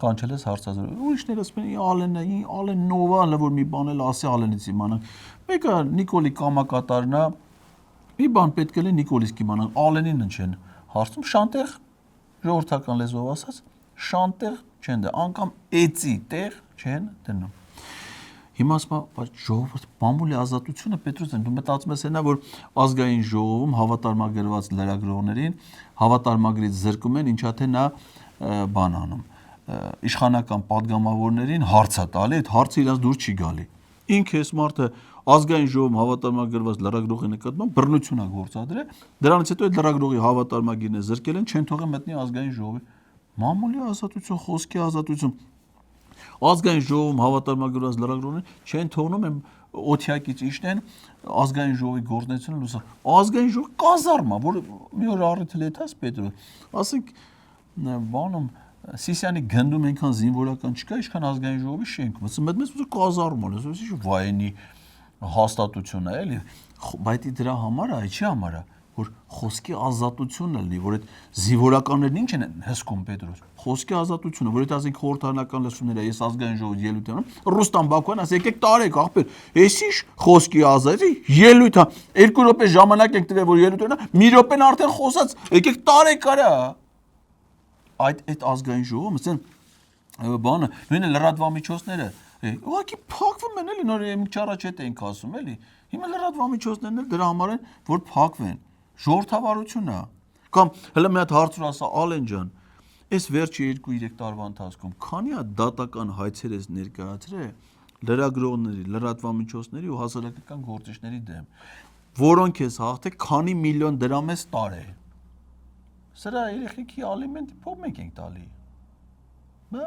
կանչել ես հարցազրույց։ Ուրիշները ասում են Ալեն նովա, հələ որ մի բան էլ ասի Ալենից իմանանք։ Մեկը Նիկոլի կամակատարն է, մի բան պետք է լինի Նիկոլից կիմանանք, Ալենին չեն հարցում, շանտեղ ժողովրդական լեզվով ասած, շանտեղ չեն դե, անգամ էծի տեղ չեն դնում։ Հիմա ասում բայց ժողովուրդ մամուլի ազատությունը Պետրոսյան դու մտածում ես այնա որ ազգային ժողովում հավատարմագրված լրագրողներին հավատարմագրից զրկում են ինչա թե նա բան անում իշխանական падգամավորներին հարցա տալի այդ հարցը իրաց դուր չի գալի ինքը այս մարդը ազգային ժողովում հավատարմագրված լրագրողի նկատմամբ բռնություն է գործադրել դրանից հետո այդ լրագրողի հավատարմագիրն է զրկել են չեն թողել մտնի ազգային ժողովի մամուլի ազատություն խոսքի ազատություն ազգային ժողովում հավատարմագրված լրագրողներին չեն թողնում են օթյակից իշտեն ազգային ժողովի գործունեությունը լուսա ազգային ժողովը կազարմա որ մի օր առիթել եթաս Պետրոս ասենք բանում Սիսյանի գնդում այնքան զինվորական չկա ինչքան ազգային ժողովի շենքում ասում մեծ կազարմա լսես ինչ վայնի հաստատություն է էլի բայց դրա համար է չի համար է որ խոսքի ազատությունն լինի որ այդ զինվորականներն ինչ են հսկում Պետրոս խոսքի ազատությունը որ այդ ասենք խորհրդարանական լսումները ես ազգային ժողովի ելույթ եմ Ռուստամ Բաքոյան ասի եկեք տարեք ախպեր էս ինչ խոսքի ազատի ելույթ է 2 րոպե ժամանակ եք տվել որ ելույթ ունենա մի րոպեն արդեն խոսած եկեք տարեք արա այդ ազգային ժողովը ասեն բանը նույնը լրատվամիջոցները ուղղակի փակվում են էլի նոր մի չառաջ հետ ենք ասում էլի հիմա լրատվամիջոցներն էլ դրա համար են որ փակվեն ժողովրդավարությունը կամ հələ մի հատ հարցուր ասա Ալեն ջան այս վերջի 2-3 տարվա ընթացքում քանի է դատական հայցեր ես ներկայացրել լրագրողների լրատվամիջոցների ու հասարակական գործիչների դեմ որոնք ես հաղթել քանի միլիոն դրամ ես տարել սրա երեխեքի ալիմենտի փող մենք ենք տալի բա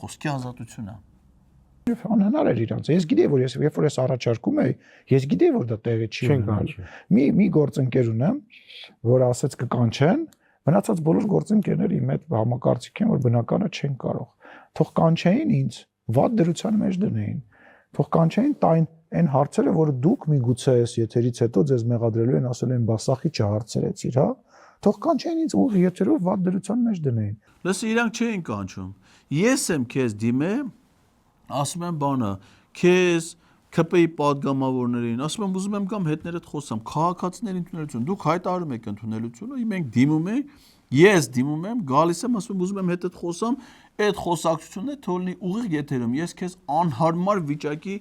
խոսքի ազատությունն է անհնար էր իրանց ես գիտեի որ ես երբ որ ես առաջարկում էի ես գիտեի որ դա տեղի չի ունենալու մի գործընկեր ունեմ որ ասեց կկանչեն մնացած բոլոր գործընկերները իմ հետ համակարծիք են որ բնականը չեն կարող թող կանչեին ինձ վատ դրության մեջ դնեին թող կանչեին տային այն հարցերը որ դուք միգուցե այս եթերից հետո ձեզ մեղադրելու են ասել են բասախի չհարցրեցիր հա թող կանչեին ինձ ուղիղ եթերով վատ դրության մեջ դնեին լսի իրանք չէին կանչում ես եմ քեզ դիմեմ ասում եմ բանը քեզ ԿՊ-ի падգամավորներին ասում եմ ուզում եմ կամ հետներդ խոսամ քաղաքացիների ընդունելություն դուք հայտարարում եք ընդունելությունը մենք դիմում ենք ես դիմում եմ գալիս եմ ասում եմ ուզում եմ հետդ խոսամ այդ խոսակցությունը թողնի ուղիղ եթերում ես քեզ անհարմար վիճակի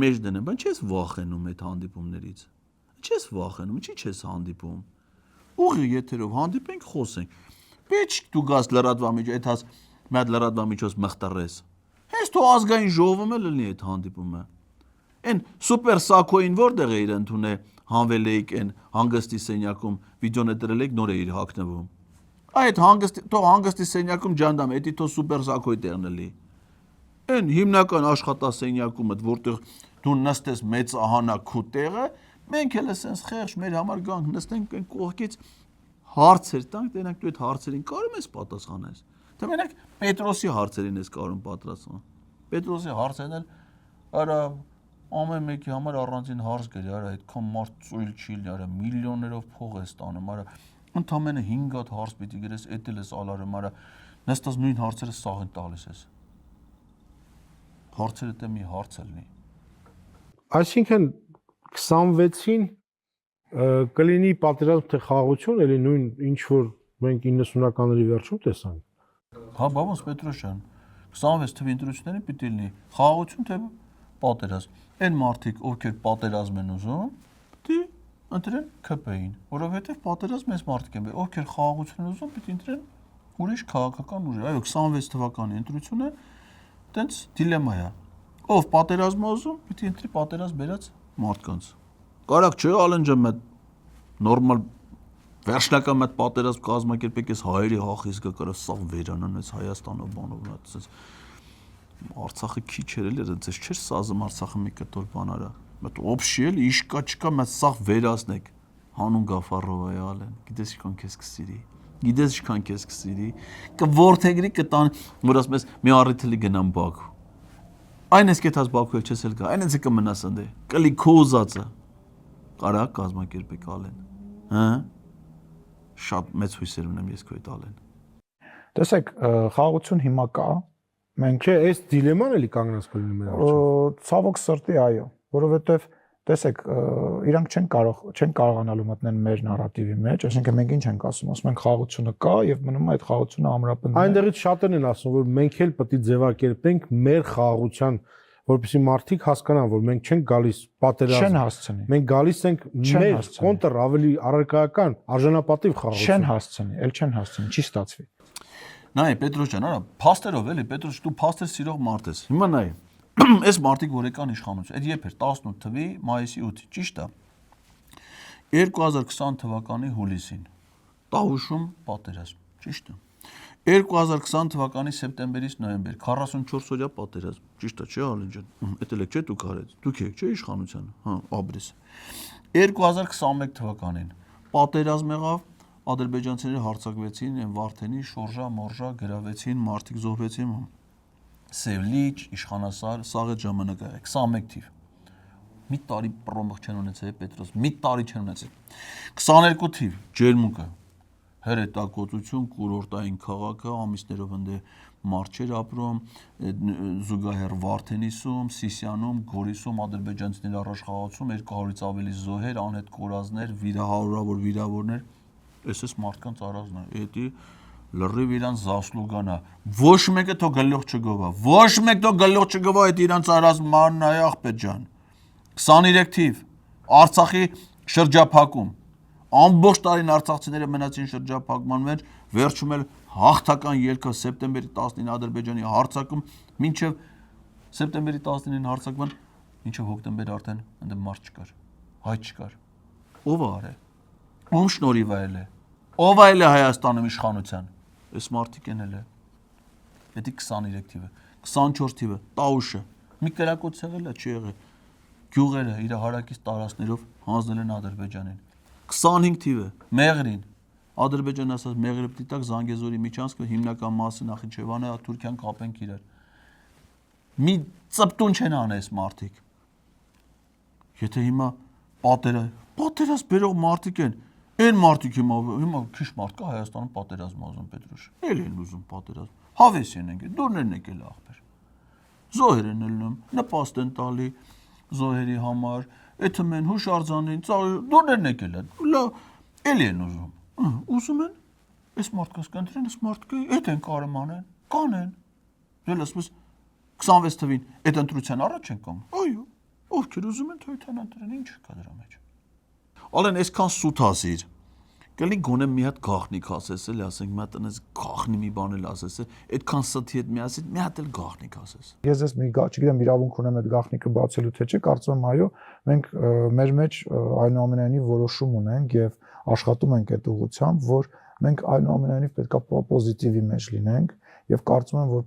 մեջ դնեմ բայց չես վախենում այդ հանդիպումներից չես վախենում ինչի չես հանդիպում ուղիղ եթերով հանդիպենք խոսենք Պեչ դու գաս լրատվամիջոց այդ հաս մի հատ լրատվամիջոց մխտռես հենց թող ազգային ժողովում էլ լինի այդ հանդիպումը Այն սուպեր սակոին որտեղ է իր ընդունել հանվել եք այն հանգստի սենյակում վիդեոն է դրել եք նոր է իր հակնվում այդ հանգստի սենյակում ջանդամ էդի թող սուպեր սակոյի տեղն էլի այն հիմնական աշխատասենյակում որտեղ դու նստես մեծ ահանակ քու տեղը մենք էլ էսենց խեղճ մեր համար գանք նստենք այն կողքից հարցեր տանք տենանք դու այդ հարցերին կարում ես պատասխանես թե մենակ Պետրոսի հարցերին ես կարում պատասխան Պետրոսի հարցերն էլ արա ամեն մեկի համար առանձին հարց գրի, արա այդքան մարդ ծույլ չի լինի, արա միլիոններով փող է ստանում, արա ընդամենը 5 հատ հարց պիտի գրես, էդ էլ ես ալարում, արա նստած նույն հարցերը սաղ են տալիս ես։ Հարցերը դե մի հարց է լինի։ Այսինքն 26-ին կլինի պատերազմ թե խաղաղություն, էլի նույն ինչ որ մենք 90-ականների վերջում տեսանք։ Հա, բավոս Պետրոսյան, 26 թվականի ընտրություններին պիտի լինի խաղաղություն թե պատերազմ։ Այն մարդիկ, ովքեր պատերազմ են ուզում, պիտի ընտրեն ԿՊ-ին, որովհետև պատերազմ այս մարդիկ են, ովքեր խաղաղություն են ուզում, պիտի ընտրեն ուրիշ քաղաքական ուժ։ Այո, 26 թվականի ընտրությունը տենց դիլեմա է։ Ով պատերազմ ուզում, պիտի ընտրի պատերազմ բերած մարդկանց։ Կարակ չէ, Ալեն ջան, մեծ նորմալ վերջնական մեծ պատերազմ կազմակերպեք, այս հայերի հախիզկը կարա սա վերանան, այս Հայաստանով բանով նացած Արցախը քիչ էր էլի, դες չէր սազում Արցախը մի կտոր բան արա։ Մտ օբշի էլ իշկա չկա, մեծ սաղ վերացնեք։ Հանուն Գաֆարովայի Ալեն, գիտես ինչքան քեզ կսիրի։ Գիտես ինչքան քեզ կսիրի։ Կորթեգրի կտան, որ ասում ես մի առիթելի գնամ Բաքու։ Այն ես կետած Բաքու էլ չես էլ գա, այն ես կմնաս ընդ։ Կլի քո ուզածը։ Կարա կազմակերպեք Ալեն։ Հա։ Շատ մեծ հույսեր ունեմ ես քո հետ Ալեն։ Տեսեք, խաղաղություն հիմա կա։ Մենք Չէ, այս դիլեման էլի կանգնած կլինի մեր առջև։ ցավոք սրտի, այո, որովհետև տեսեք, իրանք չեն կարողանալու մտնել մեր նարատիվի մեջ, այսինքն մենք ինչ ենք ասում ենք խաղաղությունը կա եւ մնում է այդ խաղաղությունը ամրապնդում։ Այնտեղից շատերն են ասում, որ մենք էլ պետք է ձևակերպենք մեր խաղաղության, որպեսզի մարդիկ հասկանան, որ մենք չենք գալիս պատերազմ։ Չեն հասցնի։ Մենք գալիս ենք մեր կոնտր ավելի առարկայական արժանապատիվ խաղաղություն։ Չեն հասցնի, ել չեն հասցնի, չի ստացվի։ Նայ Պետրոս ջան, արա, փաստերով էլի, Պետրոս դու փաստեր սիրող մարդ ես։ Հիմա նայ, այս մարդիկ որ եկան իշխանություն, այդ երբ էր 18 թվականի մայիսի 8-ի, ճիշտ է։ 2020 թվականի հուլիսին Տավուշում պատերազմ, ճիշտ է։ 2020 թվականի սեպտեմբերից նոյեմբեր 44 օրյա պատերազմ, ճիշտ է, չէ՞ Ալեն ջան։ Էդ էլ եք չէ՞ դուք արեց։ Դուք եք չէ՞ իշխանությանը, հա, Աբրես։ 2021 թվականին պատերազմ եղավ, ադրբեջանցիները հարձակվեցին, Վարդենի, Շորժա, Մորժա գրավեցին, մարդիկ զոհվեցին։ Սևլիչ, Իշխանասար, սաղ այդ ժամանակը 21 թիվ։ Մի տարի պրոմող չեն ունեցել Պետրոս, մի տարի չեն ունեցել։ 22 թիվ ջերմուկը, հրետակոծություն, կուրորտային քաղաքը, ամիսներով ընդ մարչեր ապրում, զուգահեռ Վարդենիսում, Սիսիանում, Գորիսում ադրբեջանցիների առաջխաղացում 200-ից ավելի զոհեր, անհետ կորածներ, հարյուրավոր վիրավորներ, այս մարդկանց արածն է, էդի լրիվ իրան զասլուգանա։ Ոչ մեկը թող գլուխ չգովա։ Ոչ մեկ թող գլուխ չգովա այդ իրանց արած մանն այ աղբետ ջան։ 23 թիվ Արցախի շրջափակում։ Ամբողջ տարին արցախցիները մնացին շրջափակման մեջ, վերջում էլ հաղթական ելքը սեպտեմբերի 19 Ադրբեջանի հարձակում, մինչև սեպտեմբերի 19-ին հարձակման, մինչև հոկտեմբեր արդեն ընդ մարդ չկար, հայ չկար։ Ո՞վ արե։ Ում շնորհիվ է։ Ով այլ է Հայաստանում իշխանության։ Այս մարդիկ են էլ է։ Պետք է 23 թիվը, 24 թիվը, Տաուշը, մի կրակոց եղել է, չի եղել։ Գյուղերը իր հարակից տարածքներով հանձնել են Ադրբեջանին։ 25 թիվը, Մեղրին, Ադրբեջանը ասած Մեղրիպտի տակ Զանգեզուրի միջանցքը հիմնական մասը Նախիջևանը, Թուրքիան կապենք իրար։ Մի ծպտուն չեն անը այս մարդիկ։ Եթե հիմա պատերազմ բերող մարդիկ են, այն մարդիկ հիմա քիչ մարդ կա Հայաստանում պատերազմ ուզում Պետրոս։ Էլ են ուզում պատերազմ։ Հավես են եկել, դուրներն եկել ախպեր։ Զոհեր են ելնում, նպաստ են տալի զոհերի համար, էթը մեն հուշարձանին, դուրներն եկել են։ Լավ, էլ են ուզում։ Ուզում են, այս մարդկանց կընտրեն, այս մարդկը էդ են կարում անեն, կանեն։ Դել ասես 26 թվին այդ ընտրության առաջ են կամ։ Այո, ովքեր ուզում են թույթան ընտրեն, ինչ կա դրա մեջ։ Ալեն այսքան սուտ ասիր։ Կլի գոնե մի հատ գախնիկ ասես, էլի ասենք, մի հատ այնպես գախնի մի բան էլ ասես, այդքան սթի հետ միասին մի հատ էլ գախնիկ ասես։ Ես ես մի չգիտեմ իրավունք ունեմ այդ գախնիկը բացելու թե չէ, կարծում եմ այո, մենք մեր մեջ այնուամենայնիվ որոշում ունենք եւ աշխատում ենք այդ ուղղությամբ, որ մենք այնուամենայնիվ պետքա պոզիտիվի մեջ լինենք եւ կարծում եմ, որ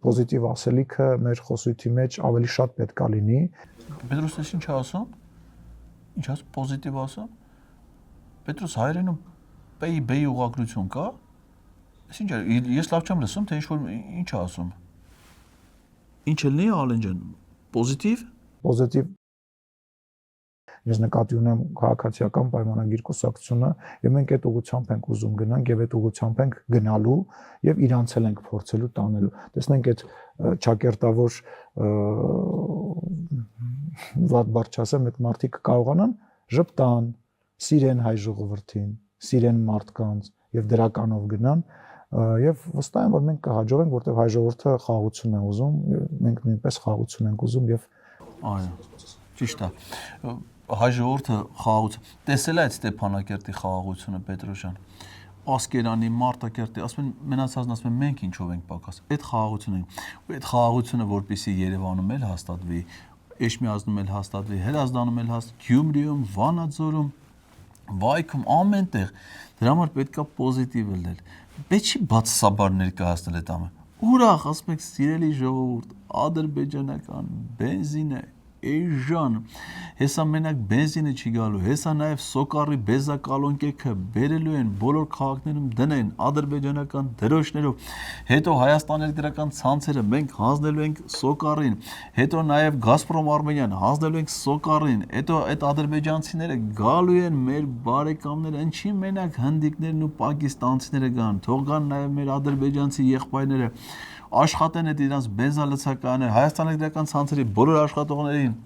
պոզիտիվ ասելիքը մեր խոսույթի մեջ ավելի շատ պետքա լինի։ Պետրոս ինչ ասում։ Ինչ ասում, պոզիտիվ ասում։ Պետրոս հայերենում B ուղղագրություն կա։ Այսինչ ես լավ չեմ լսում, թե ինչ ասում։ Ինչ ելնի Ալեն ջան, պոզիտիվ։ Պոզիտիվ ես նկատի ունեմ քաղաքացիական պայմանագիր կուսակցությունը եւ մենք այդ ուղղությամբ ենք ուզում գնանք եւ այդ ուղղությամբ ենք գնալու եւ իրանցել ենք փորձելու տանելու։ Տեսնենք այդ ճակերտավոր վատ բառ չասեմ, այդ մարդիկ կարողանան ժպտան, սիրեն հայ ժողովրդին, սիրեն մարդկանց եւ դրականով գնան եւ վստահ եմ որ մենք կհաջողենք, որտեղ հայ ժողովուրդը խաղաղություն է ուզում, մենք նույնպես խաղաղություն ենք ուզում եւ այո, ճիշտ է։ Հայ ժողովուրդը խաղաղություն տեսել է այդ Ստեփանակերտի խաղաղությունը Պետրոս ջան։ Ասկերանի, Մարտակերտի, ասում են մնացածն ասում են մենք ինչով ենք պակաս։ Այդ խաղաղությունը, այդ խաղաղությունը որպեսզի Երևանում էլ հաստատվի, Էջմիածնում էլ հաստատվի, Հրազդանում էլ հաստատվի, Գյումրիում, Վանաձորում, Վայքում ամենտեղ դրա համար պետքա պոզիտիվ լինել։ Պետք չի բացասաբար ներկայացնել այդ ամեն։ Ուրախ ասում եք սիրելի ժողովուրդ, ադրբեջանական բենզին է, էժան, հեսա մենակ բենզինը չի գալու, հեսա նաև սոկարի բեզա կալոնկեքը բերելու են բոլոր քաղաքներում դնեն ադրբեջանական դրոշներով, հետո Հայաստան էլեկտրական ցանցերը մենք հանձնելու ենք սոկարին, հետո նաև Գազպրոմ Արմենիան հանձնելու ենք սոկարին, հետո այդ ադրբեջանցիները գալու են մեր բարեկամները, ինչի մենակ հնդիկներն ու պակիստանցիները գան, թող գան նաև մեր ադրբեջանցի եղբայրները աշխատեն այդ իրանց բենզալցականը, Հայաստան էլեկտրական ցանցերի բոլոր աշխատողներին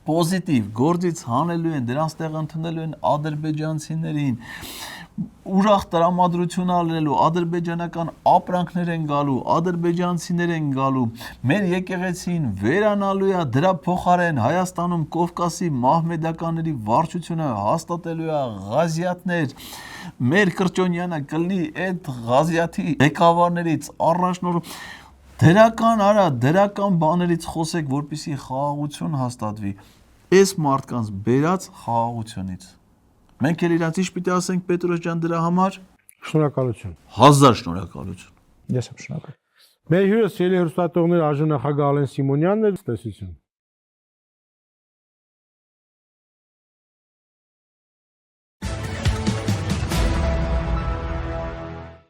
պոզիտիվ գործից հանելու են, դրանց տեղ ընդունելու են ադրբեջանցիներին, ուրախ տրամադրություն ալնելու, ադրբեջանական ապրանքներ են գալու, ադրբեջանցիներ են գալու, մեր եկեղեցին վերանալու է, դրա փոխարեն Հայաստանում Կովկասի մահմեդականների վարչությունը հաստատելու է ղազիատներ, մեր կրճոնյանը կլինի այդ ղազիաթի ղեկավարներից առաջնորդ դրական բաներից խոսեք, որպեսզի խաղաղություն հաստատվի այս մարդկանց բերած խաղաղությունից։ Մենք էլ իրանց ինչ պիտի ասենք Պետրոս ջան դրա համար։ Շնորհակալություն։ 1000 շնորհակալություն։ Ես եմ շնորհակալ։ Մեր հյուրը սիրելի հեռուստատողներ արժանախագահ Ալեն Սիմոնյանն էր, տեսություն։